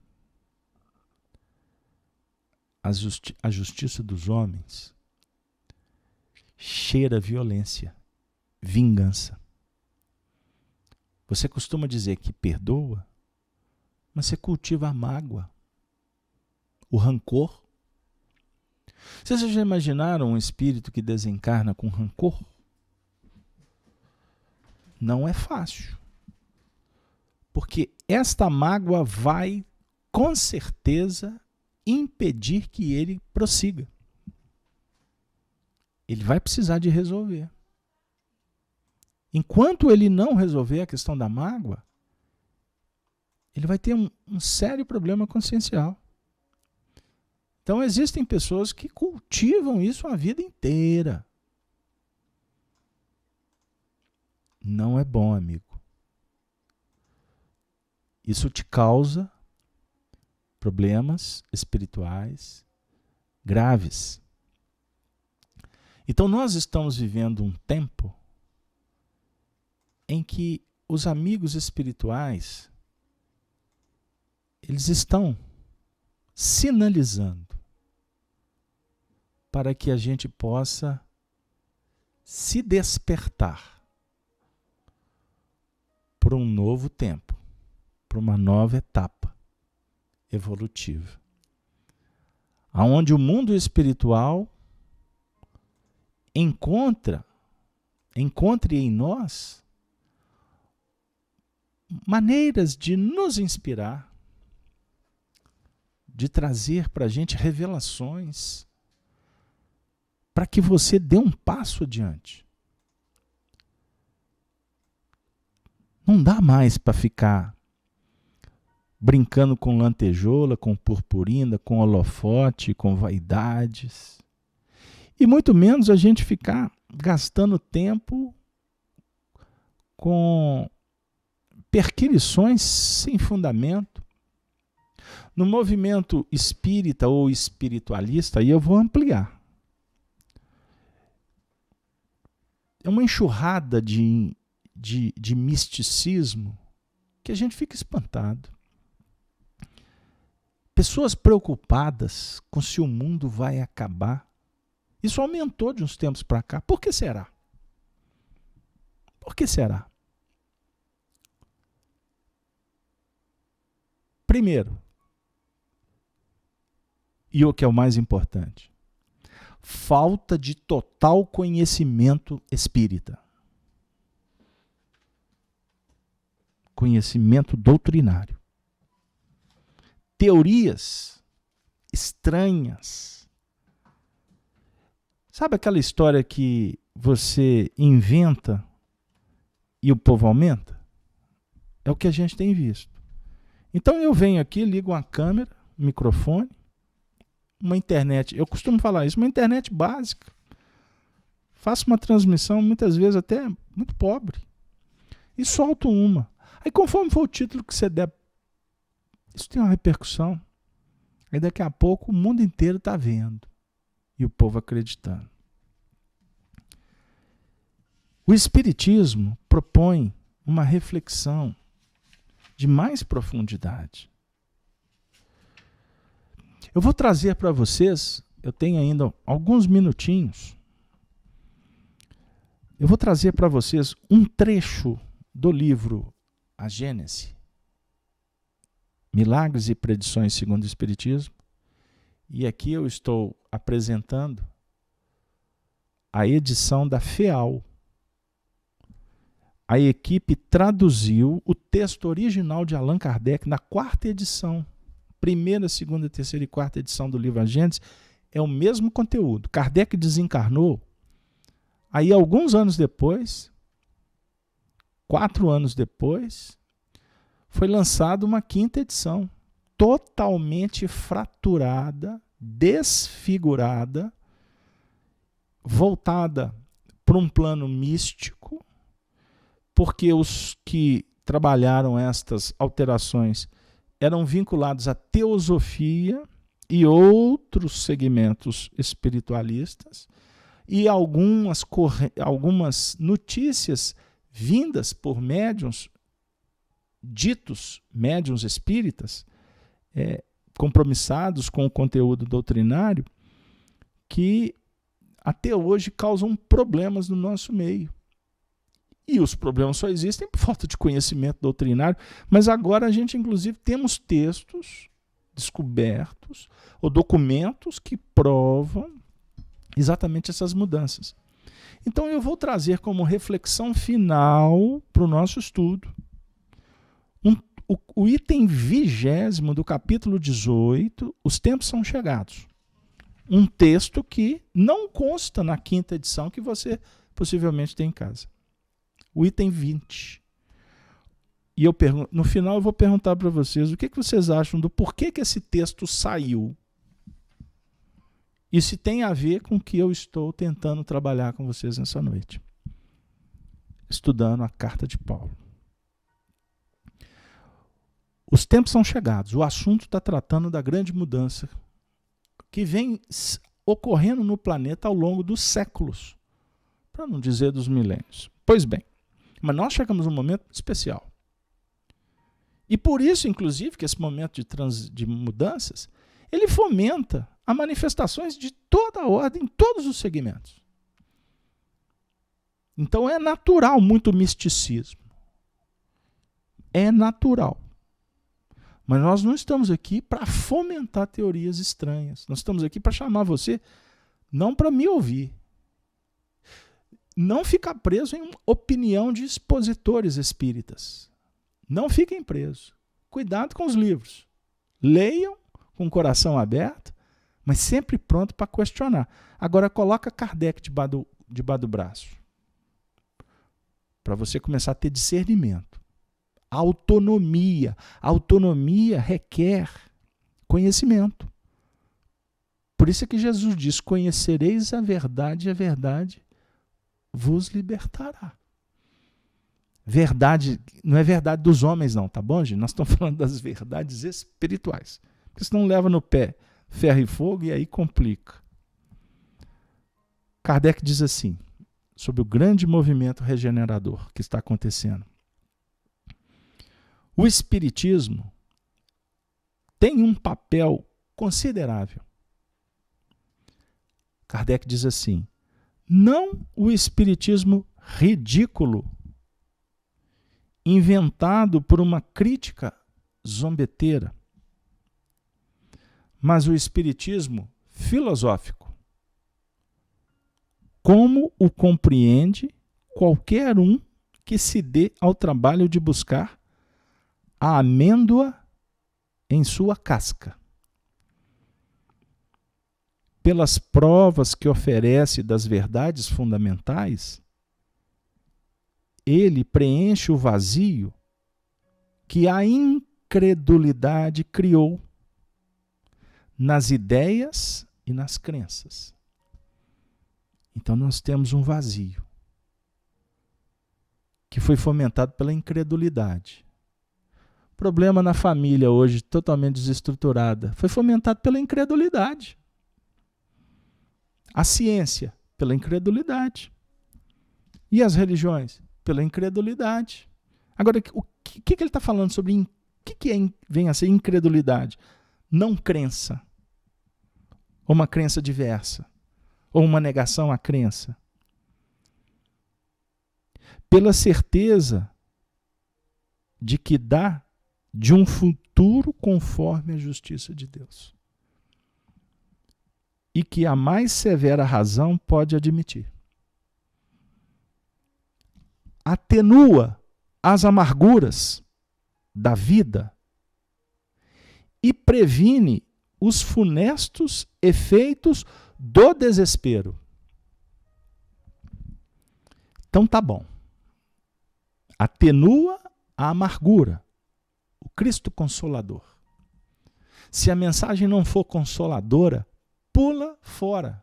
A justiça dos homens cheira violência, vingança. Você costuma dizer que perdoa, mas você cultiva a mágoa, o rancor. Vocês já imaginaram um espírito que desencarna com rancor? Não é fácil. Porque esta mágoa vai, com certeza, impedir que ele prossiga. Ele vai precisar de resolver. Enquanto ele não resolver a questão da mágoa, ele vai ter um sério problema consciencial. Então existem pessoas que cultivam isso a vida inteira. Não é bom, amigo. Isso te causa problemas espirituais graves. Então nós estamos vivendo um tempo em que os amigos espirituais, eles estão sinalizando para que a gente possa se despertar para um novo tempo, para uma nova etapa evolutiva, aonde o mundo espiritual encontre em nós maneiras de nos inspirar, de trazer para a gente revelações, para que você dê um passo adiante. Não dá mais para ficar brincando com lantejoula, com purpurina, com holofote, com vaidades. E muito menos a gente ficar gastando tempo com perquisições sem fundamento. No movimento espírita ou espiritualista, aí eu vou ampliar. É uma enxurrada de misticismo que a gente fica espantado. Pessoas preocupadas com se o mundo vai acabar. Isso aumentou de uns tempos para cá. Por que será? Por que será? Primeiro, e o que é o mais importante, falta de total conhecimento espírita. Conhecimento doutrinário. Teorias estranhas. Sabe aquela história que você inventa e o povo aumenta? É o que a gente tem visto. Então eu venho aqui, ligo uma câmera, um microfone, uma internet, eu costumo falar isso, uma internet básica. Faço uma transmissão, muitas vezes até muito pobre, e solto uma. Aí conforme for o título que você der, isso tem uma repercussão. Aí daqui a pouco o mundo inteiro está vendo. E o povo acreditando. O Espiritismo propõe uma reflexão de mais profundidade. Eu vou trazer para vocês, eu tenho ainda alguns minutinhos, eu vou trazer para vocês um trecho do livro A Gênese, Milagres e Predições segundo o Espiritismo, e aqui eu estou apresentando a edição da FEAL. A equipe traduziu o texto original de Allan Kardec na 4ª edição. Primeira, segunda, terceira e 4ª edição do livro A Gênese é o mesmo conteúdo. Kardec desencarnou. Aí, alguns anos depois, 4 anos depois, foi lançada uma 5ª edição, totalmente fraturada, desfigurada, voltada para um plano místico, porque os que trabalharam estas alterações eram vinculados à teosofia e outros segmentos espiritualistas, e algumas notícias vindas por médiuns, ditos médiuns espíritas, compromissados com o conteúdo doutrinário, que até hoje causam problemas no nosso meio. E os problemas só existem por falta de conhecimento doutrinário. Mas agora a gente, inclusive, temos textos descobertos ou documentos que provam exatamente essas mudanças. Então eu vou trazer como reflexão final para o nosso estudo o item 20 do capítulo 18, os tempos são chegados. Um texto que não consta na quinta edição que você possivelmente tem em casa. O item 20. E eu pergunto, no final eu vou perguntar para vocês o que vocês acham do porquê que esse texto saiu. E se tem a ver com o que eu estou tentando trabalhar com vocês nessa noite. Estudando a carta de Paulo. Os tempos são chegados. O assunto está tratando da grande mudança que vem ocorrendo no planeta ao longo dos séculos, para não dizer dos milênios. Pois bem, mas nós chegamos num momento especial. E por isso, inclusive, que esse momento de mudanças, ele fomenta a manifestações de toda a ordem, em todos os segmentos. Então é natural muito misticismo. É natural. Mas nós não estamos aqui para fomentar teorias estranhas. Nós estamos aqui para chamar você, não para me ouvir. Não ficar preso em opinião de expositores espíritas. Não fiquem presos. Cuidado com os livros. Leiam com o coração aberto, mas sempre pronto para questionar. Agora coloca Kardec debaixo do braço. Para você começar a ter discernimento. Autonomia. Autonomia requer conhecimento. Por isso é que Jesus diz: conhecereis a verdade e a verdade vos libertará. Verdade, não é verdade dos homens não, tá bom, gente? Nós estamos falando das verdades espirituais. Porque senão leva no pé ferro e fogo e aí complica. Kardec diz assim, sobre o grande movimento regenerador que está acontecendo. O Espiritismo tem um papel considerável. Kardec diz assim, não o Espiritismo ridículo, inventado por uma crítica zombeteira, mas o Espiritismo filosófico, como o compreende qualquer um que se dê ao trabalho de buscar a amêndoa em sua casca. Pelas provas que oferece das verdades fundamentais, ele preenche o vazio que a incredulidade criou nas ideias e nas crenças. Então nós temos um vazio que foi fomentado pela incredulidade. Problema na família hoje, totalmente desestruturada, foi fomentado pela incredulidade. A ciência, pela incredulidade. E as religiões? Pela incredulidade. Agora, o que ele está falando sobre o que vem a ser incredulidade? Não crença. Ou uma crença diversa. Ou uma negação à crença. Pela certeza de que dá de um futuro conforme a justiça de Deus. E que a mais severa razão pode admitir. Atenua as amarguras da vida e previne os funestos efeitos do desespero. Então tá bom. Atenua a amargura. O Cristo Consolador. Se a mensagem não for consoladora, pula fora.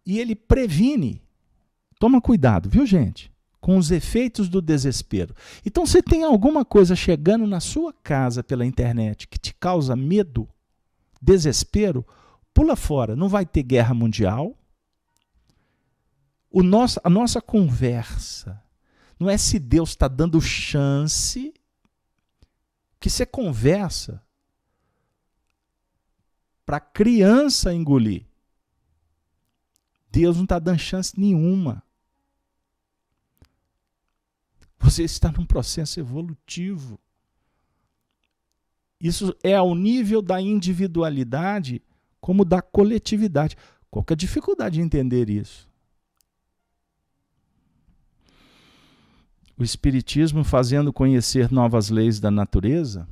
E ele previne, toma cuidado, viu gente? Com os efeitos do desespero. Então, se tem alguma coisa chegando na sua casa pela internet que te causa medo, desespero, pula fora. Não vai ter guerra mundial. A nossa conversa não é se Deus está dando chance, que você conversa para a criança engolir. Deus não está dando chance nenhuma. Você está num processo evolutivo. Isso é ao nível da individualidade como da coletividade. Qual que é a dificuldade de entender isso? O Espiritismo fazendo conhecer novas leis da natureza,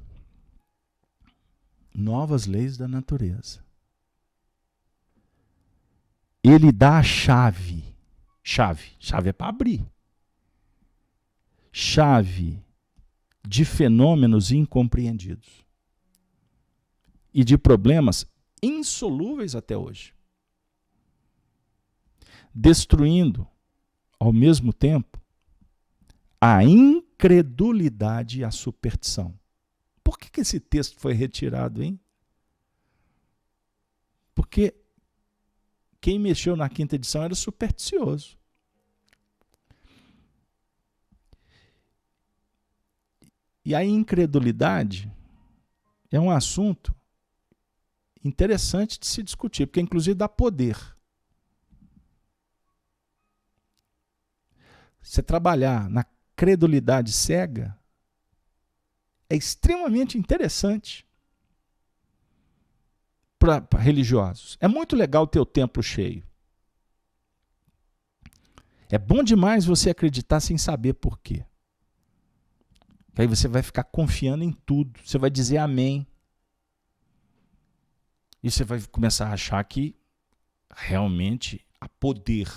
ele dá a chave. Chave é para abrir. Chave de fenômenos incompreendidos e de problemas insolúveis até hoje, destruindo, ao mesmo tempo, a incredulidade e a superstição. Por que esse texto foi retirado, hein? Porque quem mexeu na quinta edição era supersticioso. E a incredulidade é um assunto interessante de se discutir, porque inclusive dá poder. Você trabalhar na credulidade cega é extremamente interessante para religiosos. É muito legal ter o templo cheio. É bom demais você acreditar sem saber por quê. Aí você vai ficar confiando em tudo. Você vai dizer amém. E você vai começar a achar que realmente há poder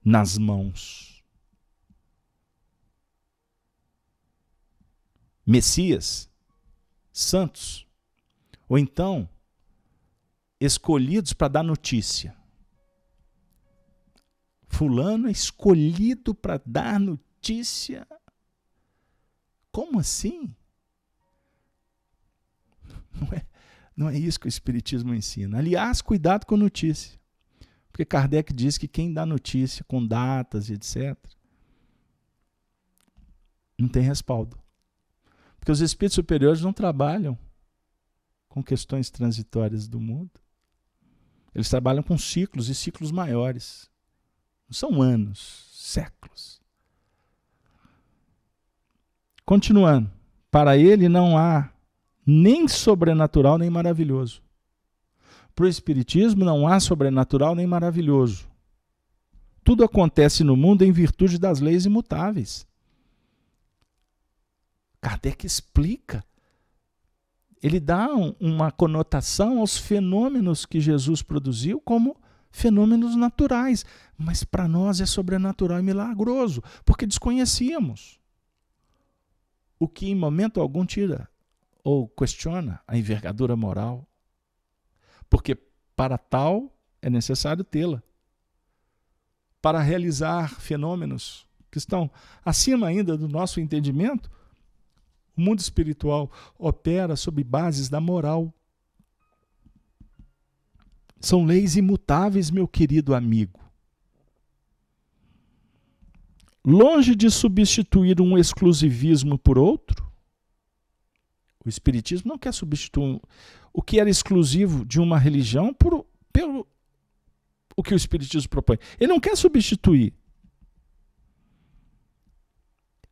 nas mãos. Messias, santos, ou então escolhidos para dar notícia. Fulano é escolhido para dar notícia. Como assim? Não é isso que o Espiritismo ensina. Aliás, cuidado com notícia. Porque Kardec diz que quem dá notícia com datas e etc., não tem respaldo. Porque os espíritos superiores não trabalham com questões transitórias do mundo. Eles trabalham com ciclos e ciclos maiores. Não são anos, séculos. Continuando, para ele não há nem sobrenatural nem maravilhoso. Para o Espiritismo não há sobrenatural nem maravilhoso. Tudo acontece no mundo em virtude das leis imutáveis. Kardec explica. Ele dá uma conotação aos fenômenos que Jesus produziu como fenômenos naturais. Mas para nós é sobrenatural e milagroso, porque desconhecíamos. O que em momento algum tira ou questiona a envergadura moral. Porque para tal é necessário tê-la. Para realizar fenômenos que estão acima ainda do nosso entendimento, o mundo espiritual opera sob bases da moral. São leis imutáveis, meu querido amigo. Longe de substituir um exclusivismo por outro, o Espiritismo não quer substituir o que era exclusivo de uma religião pelo o que o Espiritismo propõe. Ele não quer substituir.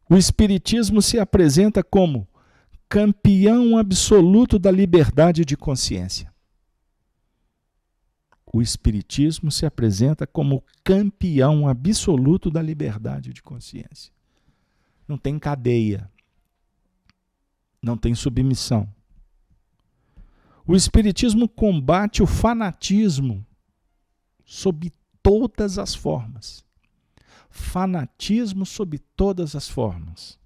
O Espiritismo se apresenta como campeão absoluto da liberdade de consciência. O Espiritismo se apresenta como campeão absoluto da liberdade de consciência. Não tem cadeia. Não tem submissão. O Espiritismo combate o fanatismo sob todas as formas. Fanatismo sob todas as formas.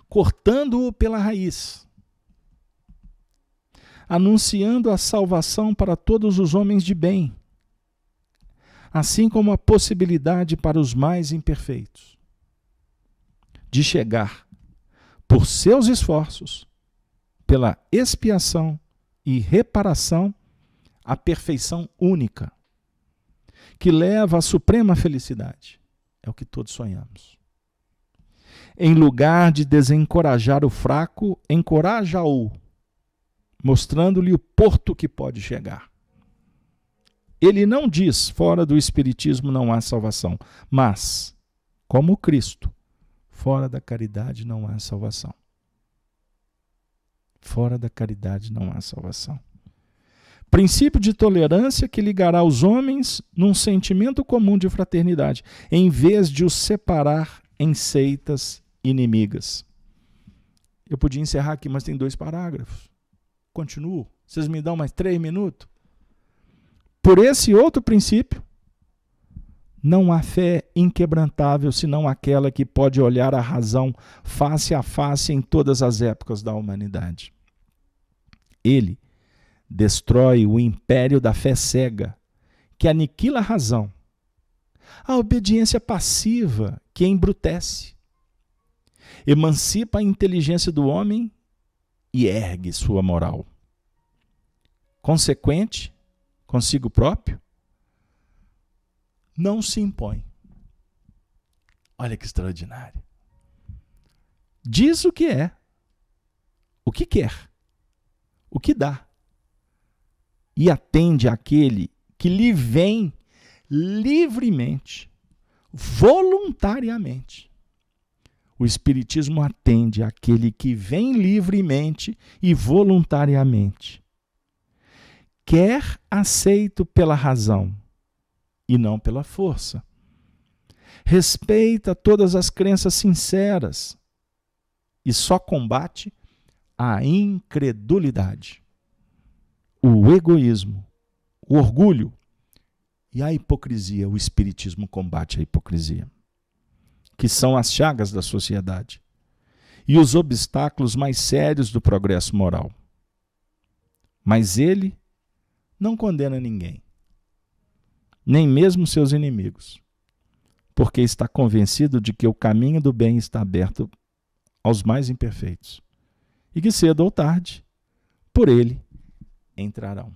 Cortando-o pela raiz. Anunciando a salvação para todos os homens de bem, assim como a possibilidade para os mais imperfeitos de chegar, por seus esforços, pela expiação e reparação, à perfeição única, que leva à suprema felicidade. É o que todos sonhamos. Em lugar de desencorajar o fraco, encoraja-o, mostrando-lhe o porto que pode chegar. Ele não diz, fora do espiritismo não há salvação, mas, como Cristo, fora da caridade não há salvação. Fora da caridade não há salvação. Princípio de tolerância que ligará os homens num sentimento comum de fraternidade, em vez de os separar em seitas inimigas. Eu podia encerrar aqui, mas tem 2 parágrafos. Continuo. Vocês me dão mais 3 minutos? Por esse outro princípio, não há fé inquebrantável senão aquela que pode olhar a razão face a face em todas as épocas da humanidade. Ele destrói o império da fé cega, que aniquila a razão, a obediência passiva, que embrutece, emancipa a inteligência do homem e ergue sua moral. Consequente, consigo próprio, não se impõe. Olha que extraordinário. Diz o que é, o que quer, o que dá, e atende àquele que lhe vem livremente, voluntariamente. O Espiritismo atende àquele que vem livremente e voluntariamente. Quer aceito pela razão e não pela força. Respeita todas as crenças sinceras e só combate a incredulidade, o egoísmo, o orgulho e a hipocrisia. O Espiritismo combate a hipocrisia, que são as chagas da sociedade e os obstáculos mais sérios do progresso moral. Mas ele não condena ninguém, nem mesmo seus inimigos, porque está convencido de que o caminho do bem está aberto aos mais imperfeitos e que cedo ou tarde, por ele, entrarão.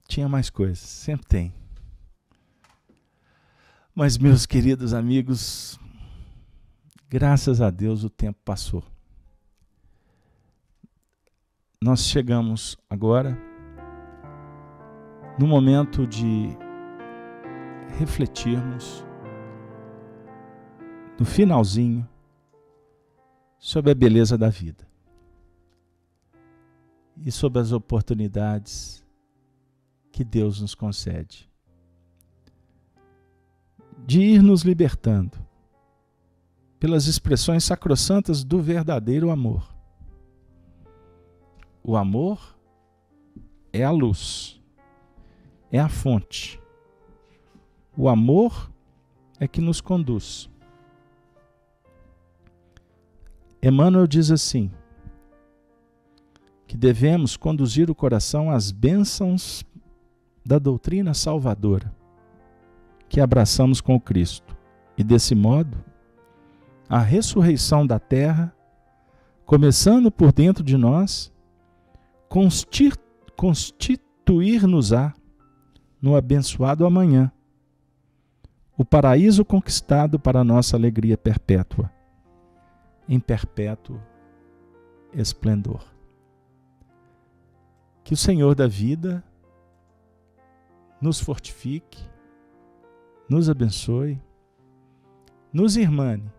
Tinha mais coisas, sempre tem. Mas, meus queridos amigos, graças a Deus o tempo passou. Nós chegamos agora no momento de refletirmos no finalzinho sobre a beleza da vida e sobre as oportunidades que Deus nos concede de ir nos libertando pelas expressões sacrossantas do verdadeiro amor. O amor é a luz, é a fonte. O amor é que nos conduz. Emmanuel diz assim, que devemos conduzir o coração às bênçãos da doutrina salvadora que abraçamos com o Cristo. E desse modo, a ressurreição da terra, começando por dentro de nós, constituir-nos-á no abençoado amanhã, o paraíso conquistado para a nossa alegria perpétua, em perpétuo esplendor. Que o Senhor da vida nos fortifique, nos abençoe, nos irmane.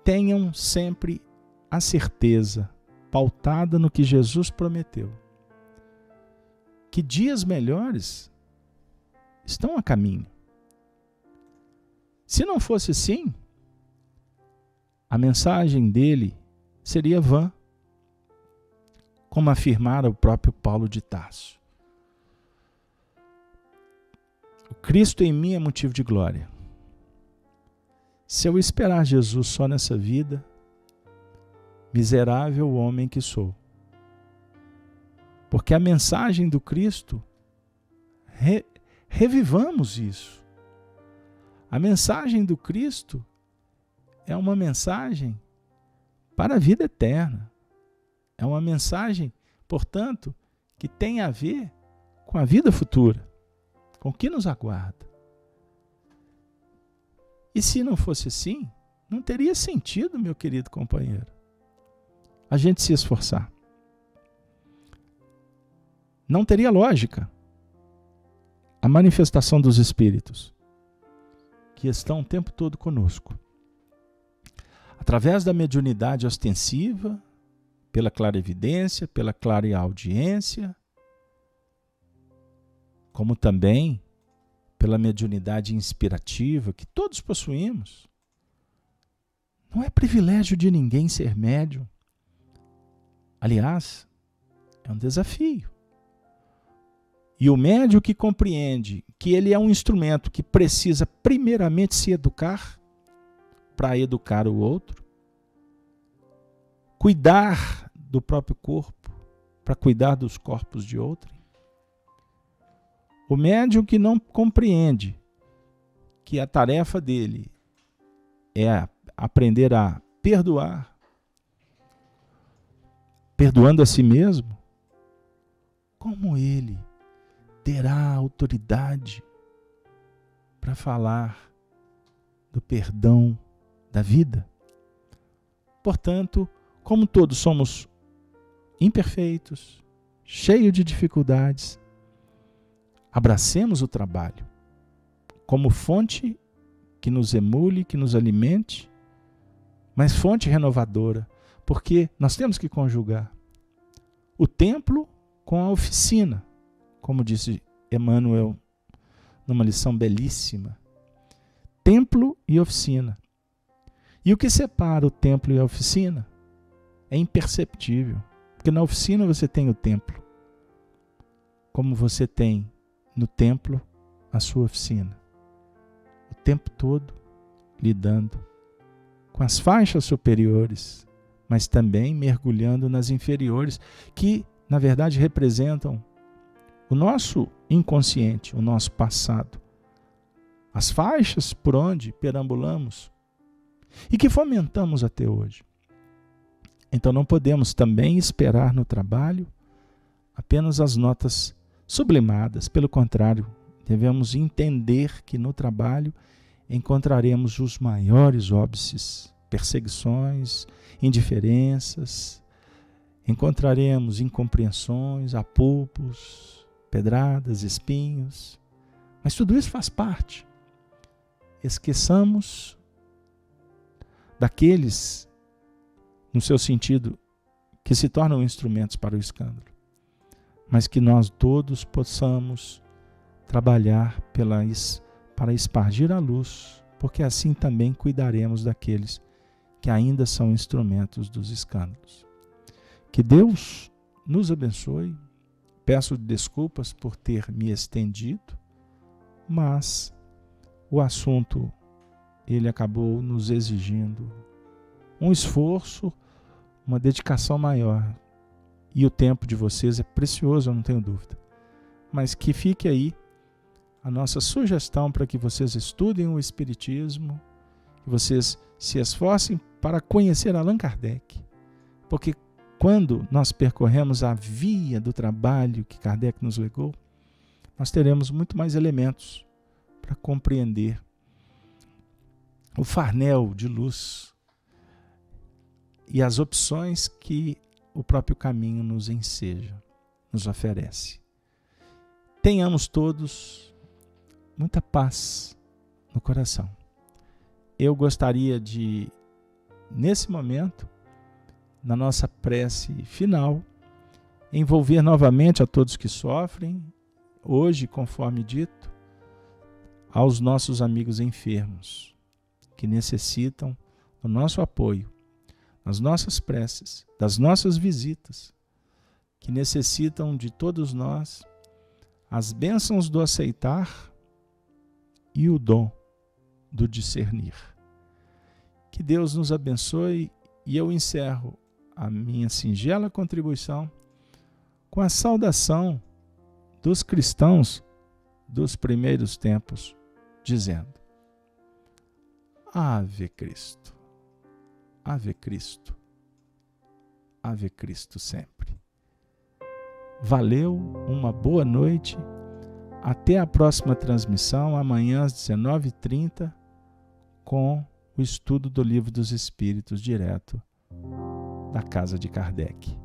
Tenham sempre a certeza, pautada no que Jesus prometeu, que dias melhores estão a caminho. Se não fosse assim, a mensagem dele seria vã, como afirmara o próprio Paulo de Tarso. O Cristo em mim é motivo de glória. Se eu esperar Jesus só nessa vida, miserável homem que sou. Porque a mensagem do Cristo, revivamos isso. A mensagem do Cristo é uma mensagem para a vida eterna. É uma mensagem, portanto, que tem a ver com a vida futura, com o que nos aguarda. E se não fosse assim, não teria sentido, meu querido companheiro. a gente se esforçar. Não teria lógica a manifestação dos Espíritos, que estão o tempo todo conosco. Através da mediunidade ostensiva, pela clarividência, pela clareaudiência, como também pela mediunidade inspirativa, que todos possuímos. Não é privilégio de ninguém ser médium. Aliás, é um desafio. E o médium que compreende que ele é um instrumento que precisa primeiramente se educar, para educar o outro, cuidar do próprio corpo, para cuidar dos corpos de outrem. O médium que não compreende que a tarefa dele é aprender a perdoar, perdoando a si mesmo, como ele terá autoridade para falar do perdão da vida? Portanto, como todos somos imperfeitos, cheios de dificuldades, abracemos o trabalho como fonte que nos emule, que nos alimente, mas fonte renovadora, porque nós temos que conjugar o templo com a oficina, como disse Emmanuel numa lição belíssima. Templo e oficina. E o que separa o templo e a oficina é imperceptível, porque na oficina você tem o templo, como você tem no templo a sua oficina, o tempo todo lidando com as faixas superiores, mas também mergulhando nas inferiores, que na verdade representam o nosso inconsciente, o nosso passado, as faixas por onde perambulamos e que fomentamos até hoje. Então não podemos também esperar no trabalho apenas as notas sublimadas. Pelo contrário, devemos entender que no trabalho encontraremos os maiores óbices, perseguições, indiferenças, encontraremos incompreensões, apupos, pedradas, espinhos, mas tudo isso faz parte. Esqueçamos daqueles, no seu sentido, que se tornam instrumentos para o escândalo, mas que nós todos possamos trabalhar para espargir a luz, porque assim também cuidaremos daqueles que ainda são instrumentos dos escândalos. Que Deus nos abençoe. Peço desculpas por ter me estendido, mas o assunto ele acabou nos exigindo um esforço, uma dedicação maior. E o tempo de vocês é precioso, eu não tenho dúvida. Mas que fique aí a nossa sugestão para que vocês estudem o Espiritismo, que vocês se esforcem para conhecer Allan Kardec. Porque quando nós percorremos a via do trabalho que Kardec nos legou, nós teremos muito mais elementos para compreender o farnel de luz e as opções que o próprio caminho nos enseja, nos oferece. Tenhamos todos muita paz no coração. Eu gostaria de, nesse momento, na nossa prece final, envolver novamente a todos que sofrem, hoje, conforme dito, aos nossos amigos enfermos, que necessitam do nosso apoio, das nossas preces, das nossas visitas, que necessitam de todos nós as bênçãos do aceitar e o dom do discernir. Que Deus nos abençoe, e eu encerro a minha singela contribuição com a saudação dos cristãos dos primeiros tempos, dizendo: Ave Cristo, Ave Cristo, Ave Cristo sempre. Valeu, uma boa noite, até a próxima transmissão, amanhã às 19h30, com o estudo do Livro dos Espíritos, direto da casa de Kardec.